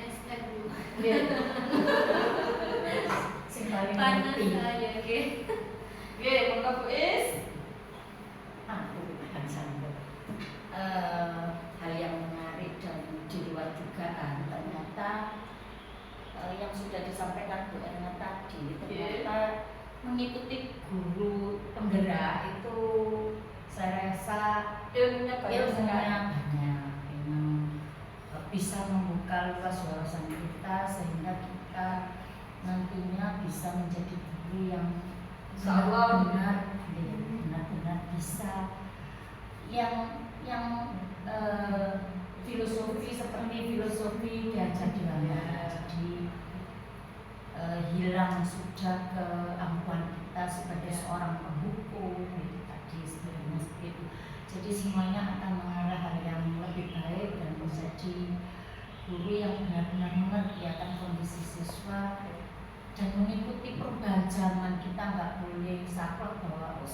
Speaker 3: Sing paling
Speaker 5: panas
Speaker 3: ngerti.
Speaker 5: saya, oke.
Speaker 1: Oke, monggo Bu Is.
Speaker 3: Aku akan sambut. Hal yang menarik dan di luar dugaan ternyata yang sudah disampaikan Bu Erna tadi ternyata mengikuti guru penggerak itu saya rasa
Speaker 1: Ilmunya banyak sekali.
Speaker 3: banyak memang bisa membuka luas wawasan kita sehingga kita nantinya bisa menjadi guru yang
Speaker 1: Insyaallah.
Speaker 3: benar-benar bisa yang filosofi seperti filosofi diajar di mana jadi hilang sudah keangkuhan kita sebagai seorang penghukum gitu tadi sebenarnya seperti itu. Jadi semuanya akan mengarah hal yang lebih baik dan menjadi guru yang benar-benar mengerti akan kondisi siswa dan mengikuti perubahan zaman. Kita nggak boleh saklek bahwa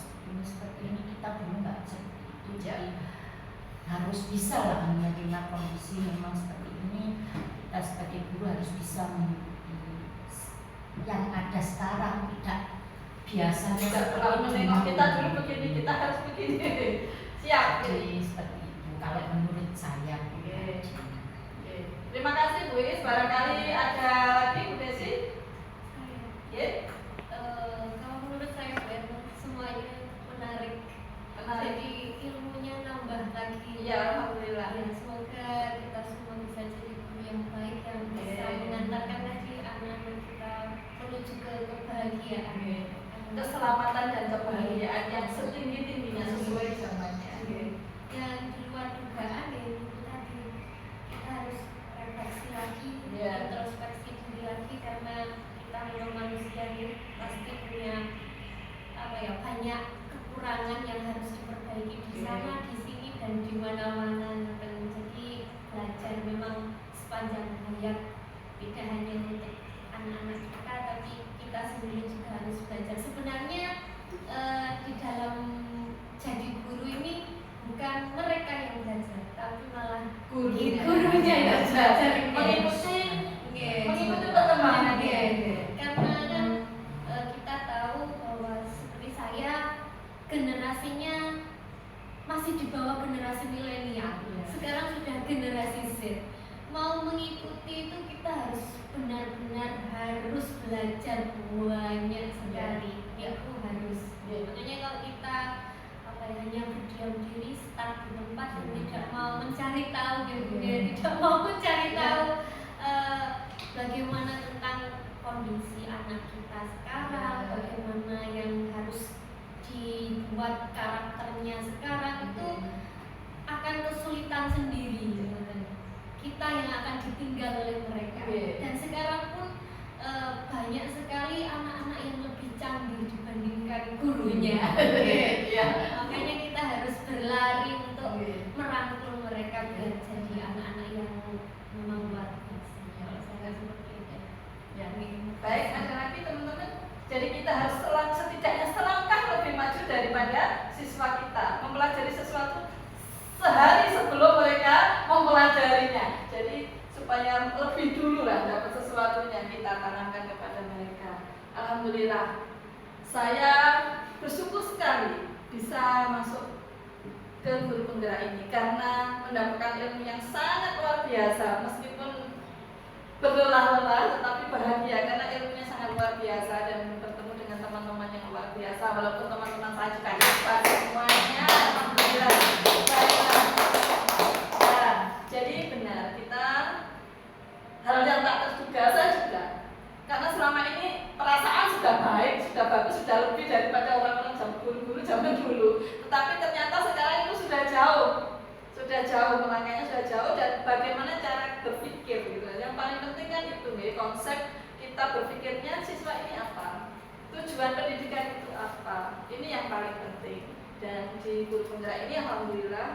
Speaker 3: seperti ini kita dulu nggak seperti itu. Jadi harus bisa lah menerima kondisi memang seperti ini. Kita sebagai guru harus bisa mengikuti yang ada sekarang, tidak biasanya
Speaker 1: Tidak
Speaker 3: seperti
Speaker 1: terlalu menengok kita dulu
Speaker 3: dulu.
Speaker 1: begini, kita harus begini. Siap.
Speaker 3: Jadi seperti itu kalau menurut saya.
Speaker 1: Oke. Terima kasih Bu Is. Barangkali ada lagi Bu Desi? Ya,
Speaker 5: Kalau menurut saya semuanya menarik.
Speaker 1: menarik.
Speaker 5: Jadi ilmunya nambah lagi.
Speaker 1: Iya, alhamdulillah.
Speaker 5: Ya, semoga kita semua bisa jadi guru yang baik yang bisa
Speaker 1: Oke.
Speaker 5: mengantarkan tadi anak-anak kita menuju ke kebahagiaan.
Speaker 1: Oke. Keselamatan dan kebahagiaan yang setinggi-tingginya sesuai zamannya.
Speaker 5: Yang di luar dugaan ya itu tadi kita harus refleksi lagi,
Speaker 1: Iya.
Speaker 5: introspeksi diri lagi karena kita memang manusia yang pasti punya banyak kekurangan yang harus diperbaiki di sana, di sini dan di mana-mana. Jadi belajar memang sepanjang hayat, tidak hanya untuk anak-anak kita, tapi kita sendiri juga harus belajar. Sebenarnya di dalam jadi guru ini bukan mereka yang belajar, tapi malah gurunya yang belajar.
Speaker 1: Mengikuti perkembangan dia.
Speaker 5: Karena kan kita tahu bahwa seperti saya generasinya masih di bawah generasi milenial. Sekarang sudah generasi Z. Mau mengikuti itu kita harus benar-benar harus belajar banyak sekali. Itu harus. Makanya kalau kita hanya berdiam diri, stuck di tempat dan tidak mau mencari tahu, tidak mau mencari tahu bagaimana tentang kondisi anak kita sekarang, bagaimana yang harus dibuat karakternya sekarang, itu akan kesulitan sendiri. Kita yang akan ditinggal oleh mereka. Dan sekarang pun banyak sekali anak-anak yang lebih canggih dibandingkan gurunya. Makanya kita harus berlari untuk merangkul mereka biar jadi anak-anak yang memang luar biasa. Kalau saya seperti itu.
Speaker 1: Baik, ada lagi teman-teman. Jadi kita harus setidaknya selangkah lebih maju daripada siswa kita. Mempelajari sesuatu sehari sebelum mereka mempelajarinya. Jadi supaya lebih dulu lah dapat sesuatunya kita tanamkan kepada mereka. Alhamdulillah, saya bersyukur sekali bisa masuk ke guru penggerak ini karena mendapatkan ilmu yang sangat luar biasa. Meskipun berlelah-lelah tetapi bahagia karena ilmunya sangat luar biasa dan bertemu dengan teman-teman yang luar biasa. Walaupun teman-teman saya juga hebat semuanya, alhamdulillah. Baiklah. Nah, jadi benar kita hal yang tak terduga saya juga karena selama ini perasaan sudah baik, sudah bagus, sudah lebih daripada orang-orang guru-guru zaman dulu. Tetapi ternyata sekarang itu sudah jauh, melangkahnya sudah jauh dan bagaimana cara berpikir gitu. Yang paling penting kan itu nih, konsep kita berpikirnya siswa ini apa, tujuan pendidikan itu apa, ini yang paling penting. Dan di guru penggerak ini alhamdulillah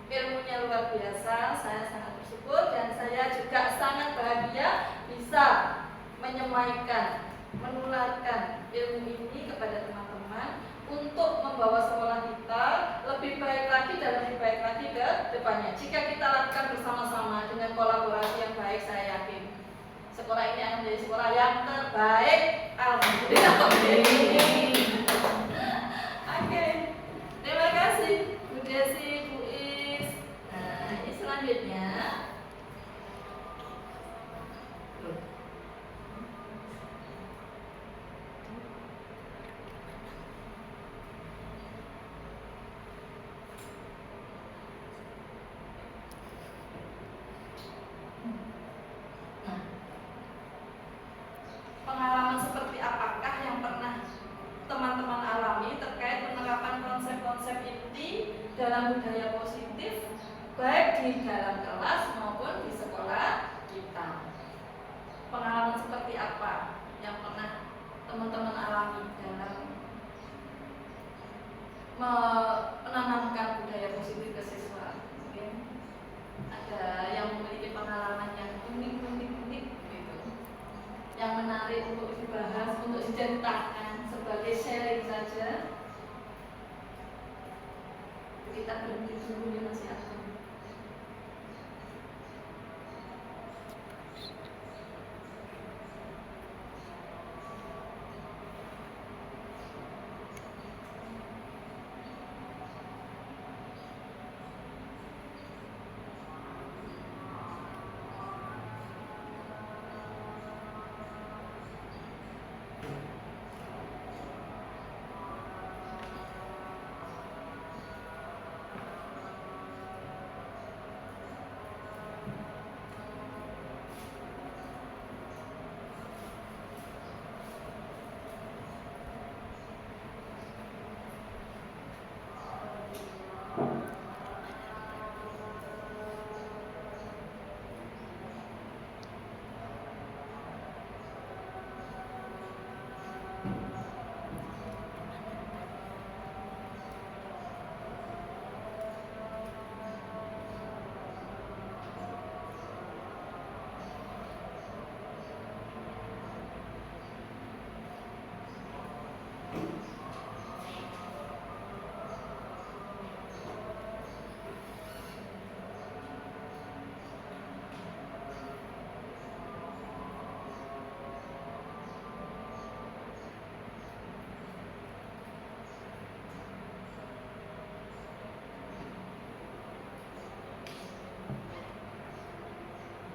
Speaker 1: ilmunya luar biasa, saya sangat bersyukur dan saya juga sangat bahagia bisa menyemaikan, menularkan ilmu ini kepada teman-teman untuk membawa sekolah kita lebih baik lagi dan lebih baik lagi ke depannya. Jika kita lakukan bersama-sama dengan kolaborasi yang baik, saya yakin sekolah ini akan menjadi sekolah yang terbaik. Alhamdulillah. Oke, terima kasih Bu Desi, Bu Is. Nah, ini selanjutnya. Pengalaman seperti apakah yang pernah teman-teman alami terkait penerapan konsep-konsep inti dalam budaya positif baik di dalam kelas maupun di sekolah kita? Pengalaman seperti apa yang pernah teman-teman alami dalam menanamkan budaya positif ke siswa? Mungkin ada yang memiliki pengalaman yang unik gitu, yang menarik untuk dibahas, untuk diceritakan sebagai sharing saja. Kita berhenti dulu ya Mas Agung.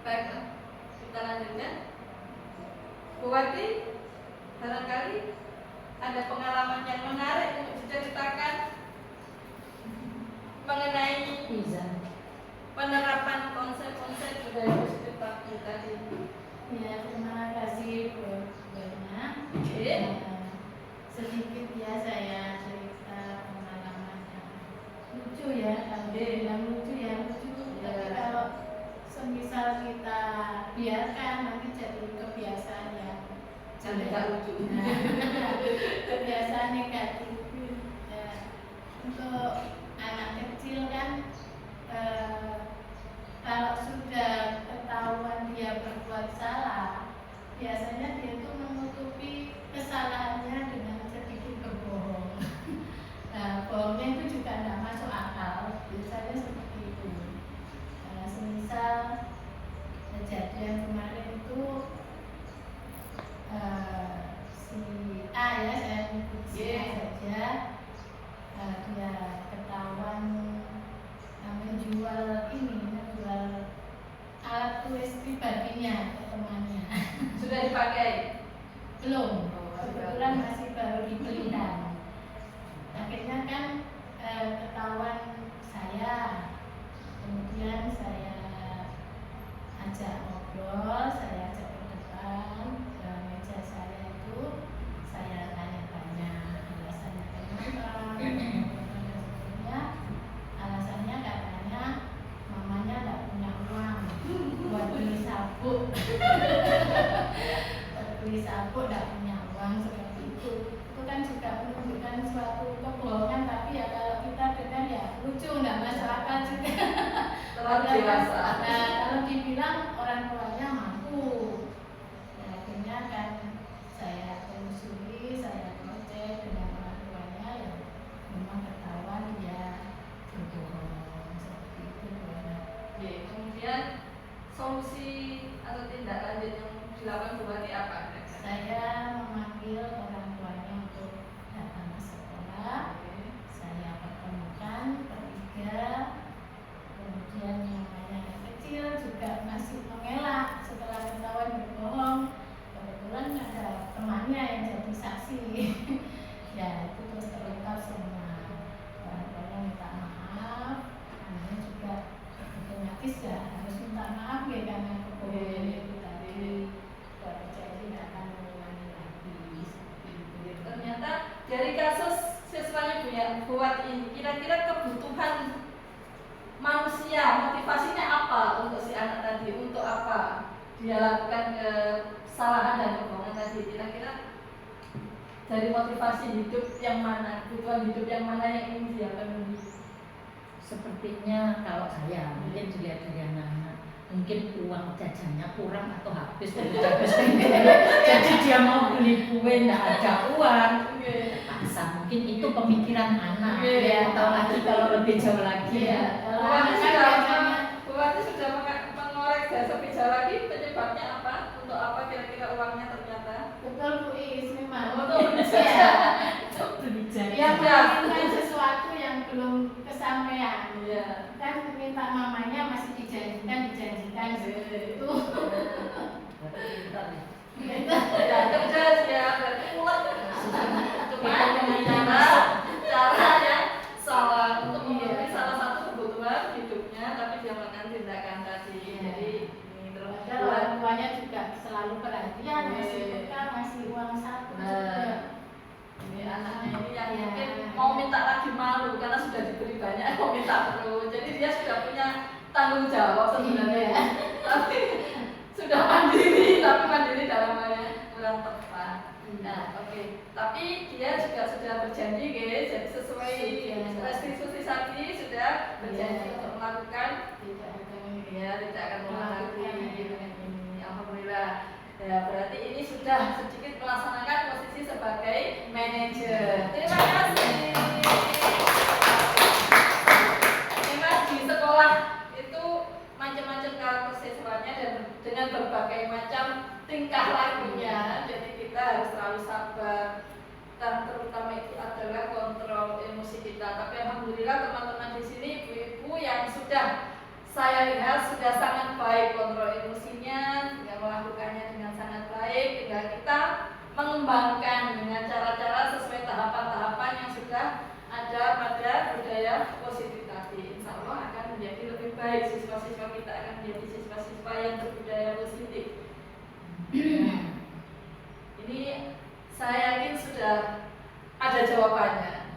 Speaker 1: Baiklah, kita lanjutkan. Bu Wati, barangkali ada pengalaman yang menarik untuk diceritakan mengenai penerapan konsep-konsep budaya positif Pak tadi.
Speaker 2: Ya, terima kasih Bu Berna. Sedikit ya saya cerita pengalaman yang lucu ya, kalau bilang lucu ya lucu. Tapi kalau semisal kita biarkan nanti jadi kebiasaan yang
Speaker 1: Tidak lucu.
Speaker 2: kebiasaan negatif. Ya, untuk anak kecil kan kalau sudah ketahuan dia berbuat salah, biasanya dia itu menutupi kesalahannya dengan sedikit berbohong. Nah, bohongnya itu juga tidak masuk akal. Biasanya seperti itu. Semisal kejadian kemarin itu si A ya, saya ikut si A saja, dia ketahuan menjual alat tulis pribadinya ke temannya.
Speaker 1: Sudah dipakai?
Speaker 2: Belum, kebetulan masih baru dibelikan. Akhirnya kan ketahuan saya, kemudian saya ajak ngobrol, saya ajak ke depan ke meja saya itu, saya tanya-tanya alasannya kenapa, sebetulnya alasannya katanya mamanya tidak punya uang buat beli sabuk. Beli sabuk tidak punya uang seperti itu kan juga menunjukkan suatu kebohongan, tapi ya kalau kita dengar ya lucu, tidak masuk akal juga.
Speaker 1: Terlalu dewasa.
Speaker 2: Nah, kalau dibilang orang tuanya mampu, ya, akhirnya kan saya telusuri, saya cek dengan orang tuanya yang memang ketahuan dia berbohong seperti itu.
Speaker 1: Kemudian solusi atau tindak lanjut yang dari kasus siswanya buat ini, kira-kira kebutuhan manusia, motivasinya apa untuk si anak tadi, untuk apa dia lakukan kesalahan dan kebohongan tadi, kira-kira dari motivasi hidup yang mana, kebutuhan hidup yang mana yang ingin dia penuhi?
Speaker 3: Sepertinya kalau saya mungkin dilihat dari anak-anak, mungkin uang jajannya kurang atau habis jadi dia mau beli kue nggak ada uang, paksa. Mungkin itu pemikiran anak. Atau lagi kalau lebih jauh lagi
Speaker 1: Buatnya sudah mengorek jasa bijak lagi, penyebabnya apa? Untuk apa kira-kira uangnya ternyata?
Speaker 2: Betul Bu Is, memang.
Speaker 1: Untuk
Speaker 2: Dia menginginkan sesuatu yang belum kesampaian.
Speaker 1: Iya.
Speaker 2: Kan minta mamanya masih dijanjikan itu.
Speaker 1: Ya cerdas ya, berarti pulang. Cuma caranya salah untuk memenuhi salah satu kebutuhan hidupnya, tapi dia melakukan tindakan tadi. Jadi ini terus
Speaker 2: Padahal orang tuanya juga selalu perhatian, masih bekal, masih uang saku juga.
Speaker 1: Ini anaknya ini yang mungkin mau minta lagi malu karena sudah diberi banyak, mau minta terus. Jadi dia sudah punya tanggung jawab sebenarnya, tapi sudah mandiri, tapi mandiri dalam hal yang kurang tepat. Nah, oke. Tapi dia juga sudah berjanji, guys. Jadi sesuai restitusi tadi sudah berjanji untuk melakukan tidak akan mengulangi ini. Alhamdulillah. Ya, berarti ini sudah sedikit melaksanakan posisi sebagai manajer. Terima kasih. Memang di sekolah itu macam-macam karakter siswanya dan dengan berbagai macam tingkah lakunya. Jadi kita harus selalu sabar, dan terutama itu adalah kontrol emosi kita. Tapi alhamdulillah teman-teman di sini ibu-ibu yang sudah saya lihat sudah sangat baik kontrol emosinya, sudah melakukannya dengan sangat baik. Tinggal kita mengembangkan dengan cara-cara sesuai tahapan-tahapan yang sudah ada pada budaya positif tadi. Insya Allah akan menjadi lebih baik, siswa-siswa kita akan menjadi siswa-siswa yang berbudaya positif. Ini saya yakin sudah ada jawabannya.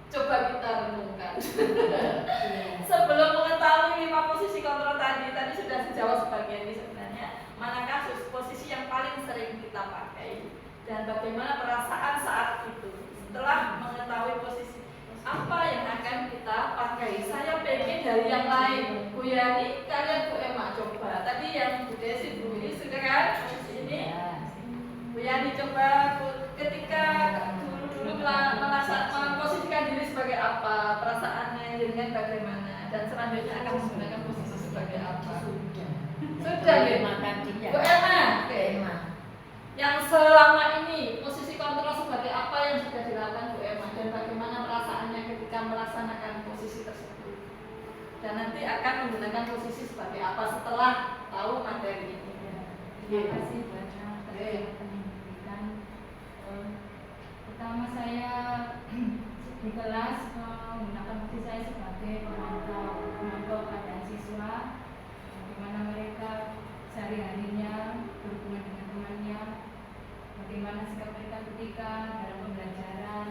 Speaker 1: Coba kita renungkan. Sebelum mengetahui 5 posisi kontrol tadi sudah dijawab sebagian ini sebenarnya. Manakah posisi yang paling sering kita pakai dan bagaimana perasaan saat itu setelah mengetahui posisi apa yang akan kita pakai. Saya pengen dari yang lain. Bu Yani, kalian Bu Emma coba. Tadi yang Bu Desi, Bu ini sudah kan posisi ini. Bu Yani coba ketika dulu memposisikan diri sebagai apa, perasaannya dengan bagaimana, dan selanjutnya akan menggunakan posisi sebagai apa. Sudah ya? Bu Emma, yang selama ini posisi kontrol sebagai apa yang sudah dilakukan Bu Emma dan bagaimana perasaannya ketika melaksanakan posisi tersebut, dan nanti akan menggunakan posisi sebagai apa setelah tahu materi ini.
Speaker 7: Terima kasih banyak atas pendidikan. Pertama saya di kelas menggunakan posisi saya sebagai pemantau keadaan siswa, di mana mereka sehari-harinya berhubungan dengan temannya, bagaimana sikap mereka ketika dalam pembelajaran.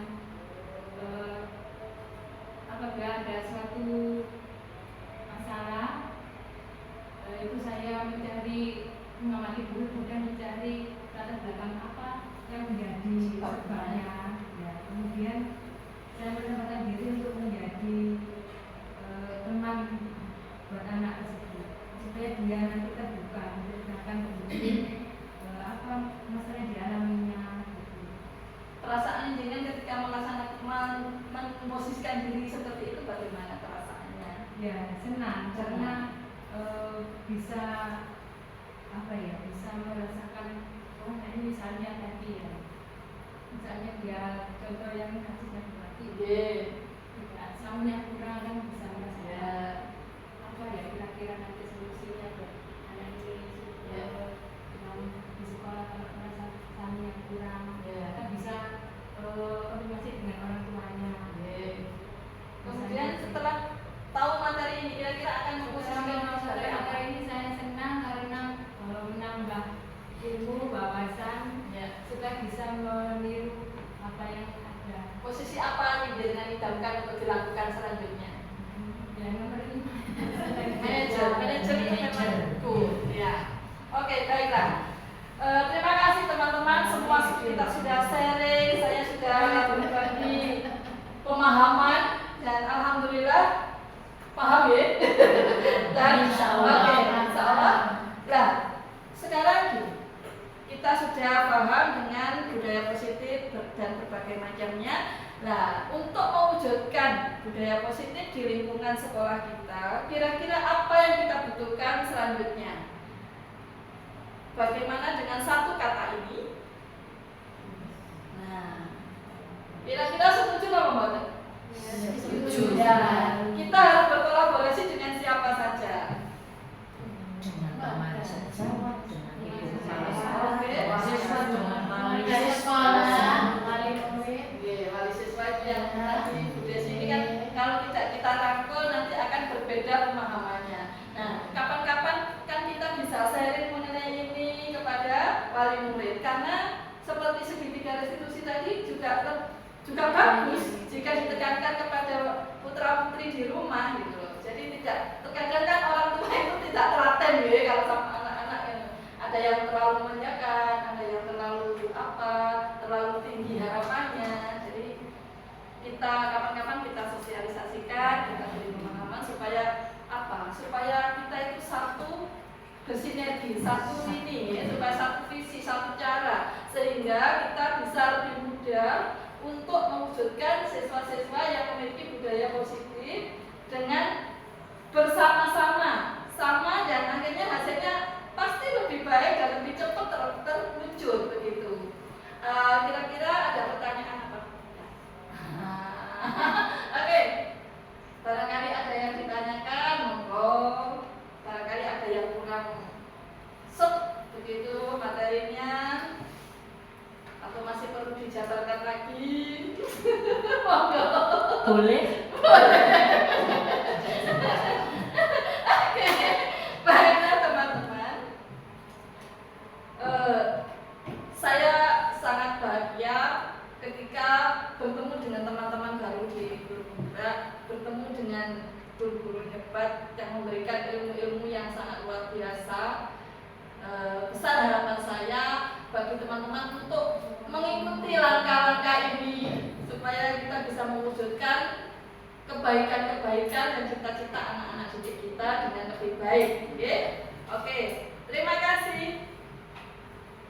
Speaker 7: Apabila ada suatu masalah, itu saya mengamati dulu, kemudian mencari latar belakang apa yang menjadi sebabnya. Ya, kemudian saya menempatkan diri untuk menjadi teman buat anak tersebut supaya dia nanti terbuka menceritakan apa masalah yang dialaminya.
Speaker 1: Perasaan jenengan ketika melaksanakan memposisikan diri seperti itu bagaimana perasaannya?
Speaker 7: Ya senang karena bisa bisa merasakan ini misalnya tadi ya, misalnya dia contoh yang kasusnya berarti tidak soundnya kurang kan bisa merasakan apa ya kira-kira nanti solusinya buat anak ini di sekolah kalau merasa soundnya kurang kita bisa koordinasi dengan orang tuanya.
Speaker 1: Kemudian setelah tahu materi ini kira-kira akan memposisikan sebagai apa?
Speaker 7: Ini saya senang karena menambah ilmu wawasan supaya bisa meniru apa yang ada
Speaker 1: posisi apa yang diidamkan untuk dilakukan selanjutnya? Manajer itu memang good ya. Oke, baiklah. Terima kasih teman-teman, semua kita sudah sharing, saya sudah berbagi pemahaman dan alhamdulillah paham ya. Dan insya Allah. Nah, sekarang kita sudah paham dengan budaya positif dan berbagai macamnya. Nah, untuk mewujudkan budaya positif di lingkungan sekolah kita, kira-kira apa yang kita butuhkan selanjutnya? Bagaimana dengan satu kata ini? Nah, kira-kira setuju nggak Mbak? Setuju. Ya, kita harus berkolaborasi dengan siapa saja?
Speaker 3: Dengan teman sejawat, dengan ibu kepala
Speaker 1: Oke.
Speaker 3: sekolah, siswa dengan wali
Speaker 2: Dari sekolah, wali murid.
Speaker 1: Iya, wali siswa itu yang tadi Bu Desi ini kan kalau tidak kita rangkul nanti akan berbeda pemahamannya. Nah, kapan-kapan kan kita bisa sharing mengenai ini kepada wali murid karena seperti segitiga restitusi tadi juga bagus jika ditekankan kepada putra putri di rumah gitu loh. Jadi tidak, terkadang kan orang tua itu tidak telaten ya kalau sama anak-anak yang ada yang terlalu memanjakan, ada yang terlalu tinggi harapannya. Jadi kita kapan-kapan kita sosialisasikan, kita beri pemahaman supaya apa? Supaya kita itu satu bersinergi, satu ini ya, supaya satu visi, satu cara sehingga kita bisa lebih mudah untuk mewujudkan siswa-siswa yang memiliki budaya positif dengan bersama-sama dan akhirnya hasilnya pasti lebih baik dan lebih cepat terwujud begitu. Kira-kira ada pertanyaan apa? Oke. Barangkali ada yang ditanyakan, monggo. Barangkali ada yang kurang begitu materinya, atau masih perlu dijabarkan lagi? Monggo.
Speaker 3: boleh.
Speaker 1: Oke, baiklah teman-teman. Saya sangat bahagia ketika bertemu dengan teman-teman baru di Guru Penggerak, bertemu dengan guru-guru hebat yang memberikan ilmu-ilmu yang sangat luar biasa. Besar harapan saya bagi teman-teman untuk mengikuti langkah-langkah ini supaya kita bisa mewujudkan kebaikan-kebaikan dan cita-cita anak-anak didik kita dengan lebih baik. Oke, terima kasih.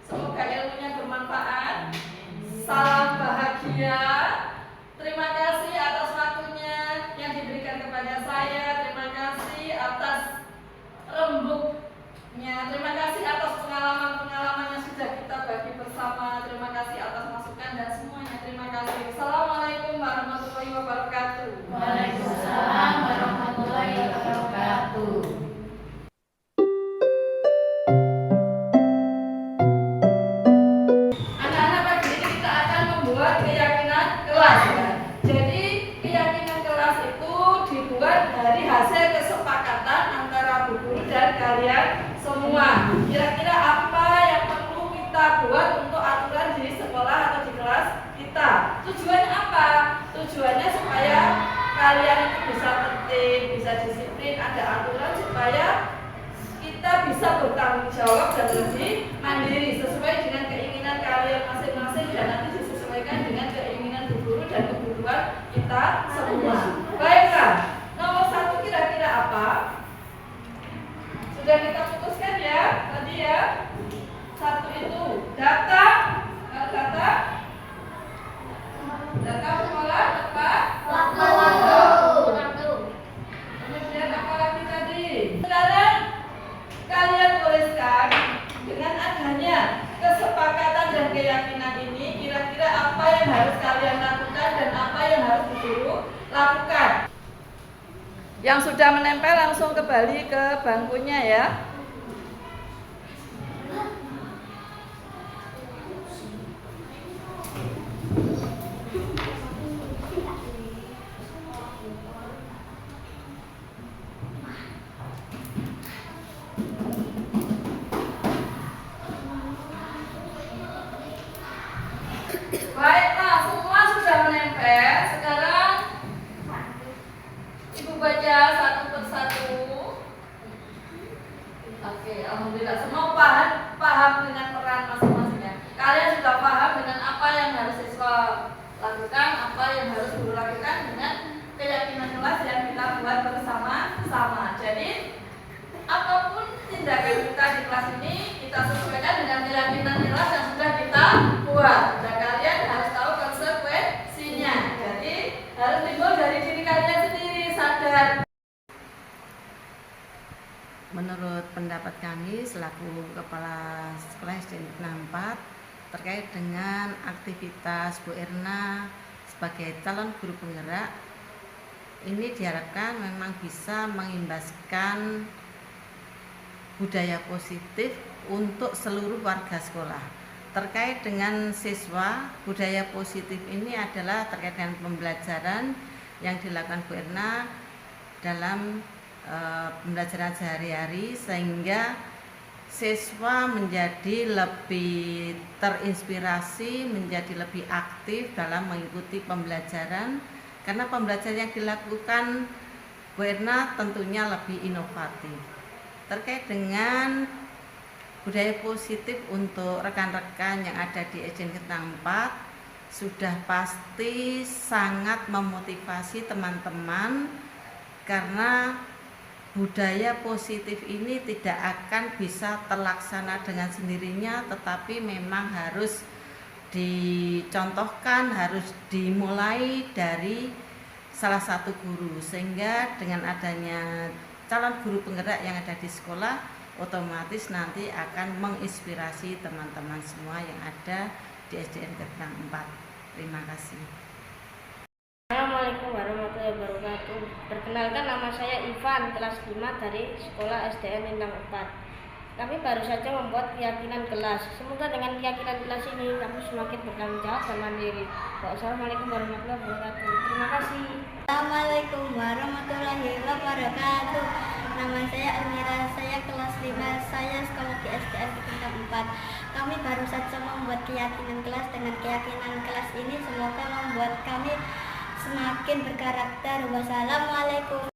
Speaker 1: Semoga ilmunya bermanfaat. Salam bahagia. Terima kasih atas waktunya yang diberikan kepada saya. Terima kasih atas rembuknya. Terima kasih atas pengalaman-pengalaman yang sudah kita bagi bersama. Terima kasih atas masukan dan semuanya. Terima kasih. Assalamualaikum warahmatullahi wabarakatuh.
Speaker 2: Waalaikumsalam warahmatullahi wabarakatuh.
Speaker 1: Anak-anak, pagi ini kita akan membuat keyakinan kelas ya. Jadi keyakinan kelas itu dibuat dari hasil kesepakatan antara bu guru dan kalian semua. Kira-kira apa yang perlu kita buat untuk aturan di sekolah atau di kelas kita? Tujuannya apa? Tujuannya supaya kalian itu bisa tertib, bisa disiplin, ada aturan supaya kita bisa bertanggung jawab dan lebih mandiri sesuai dengan keinginan kalian masing-masing dan nanti disesuaikan dengan keinginan bu guru dan kebutuhan kita semua. Baiklah, nomor 1 kira-kira apa? Sudah kita putuskan ya tadi ya. 1 itu data sekolah tepat waktu. Kemudian apa lagi tadi? Sekarang kalian tuliskan dengan adanya kesepakatan dan keyakinan ini kira-kira apa yang harus kalian lakukan dan apa yang harus disuruh lakukan. Yang sudah menempel langsung kembali ke bangkunya ya. Baiklah, semua sudah menempel. lakukan apa yang harus guru lakukan dengan keyakinan kelas yang kita buat bersama-sama. Jadi apapun tindakan kita di kelas ini kita sesuaikan dengan keyakinan kelas yang sudah kita buat. Dan kalian harus tahu konsekuensinya. Jadi harus timbul dari diri kalian sendiri, sadar.
Speaker 6: Menurut pendapat kami selaku Kepala Sekolah SD Negeri 4 terkait dengan aktivitas Bu Erna sebagai calon guru penggerak, ini diharapkan memang bisa mengimbaskan budaya positif untuk seluruh warga sekolah. Terkait dengan siswa, budaya positif ini adalah terkait dengan pembelajaran yang dilakukan Bu Erna dalam pembelajaran sehari-hari, sehingga siswa menjadi lebih terinspirasi, menjadi lebih aktif dalam mengikuti pembelajaran, karena pembelajaran yang dilakukan Bu Erna tentunya lebih inovatif. Terkait dengan budaya positif untuk rekan-rekan yang ada di SD Negeri 4 sudah pasti sangat memotivasi teman-teman, karena budaya positif ini tidak akan bisa terlaksana dengan sendirinya, tetapi memang harus dicontohkan, harus dimulai dari salah satu guru, sehingga dengan adanya calon guru penggerak yang ada di sekolah otomatis nanti akan menginspirasi teman-teman semua yang ada di SDN Negeri 4. Terima kasih.
Speaker 8: Assalamualaikum warahmatullahi wabarakatuh. Perkenalkan, nama saya Ivan, kelas 5 dari sekolah SDN Lintang 4. Kami baru saja membuat keyakinan kelas. Semoga dengan keyakinan kelas ini kami semakin bertanggung jawab dan mandiri. Wassalamualaikum warahmatullahi wabarakatuh. Terima kasih.
Speaker 9: Assalamualaikum warahmatullahi wabarakatuh. Nama saya Almira, saya kelas 5, saya sekolah di SDN Lintang 4. Kami baru saja membuat keyakinan kelas. Dengan keyakinan kelas ini semoga membuat kami semakin berkarakter. Wassalamualaikum.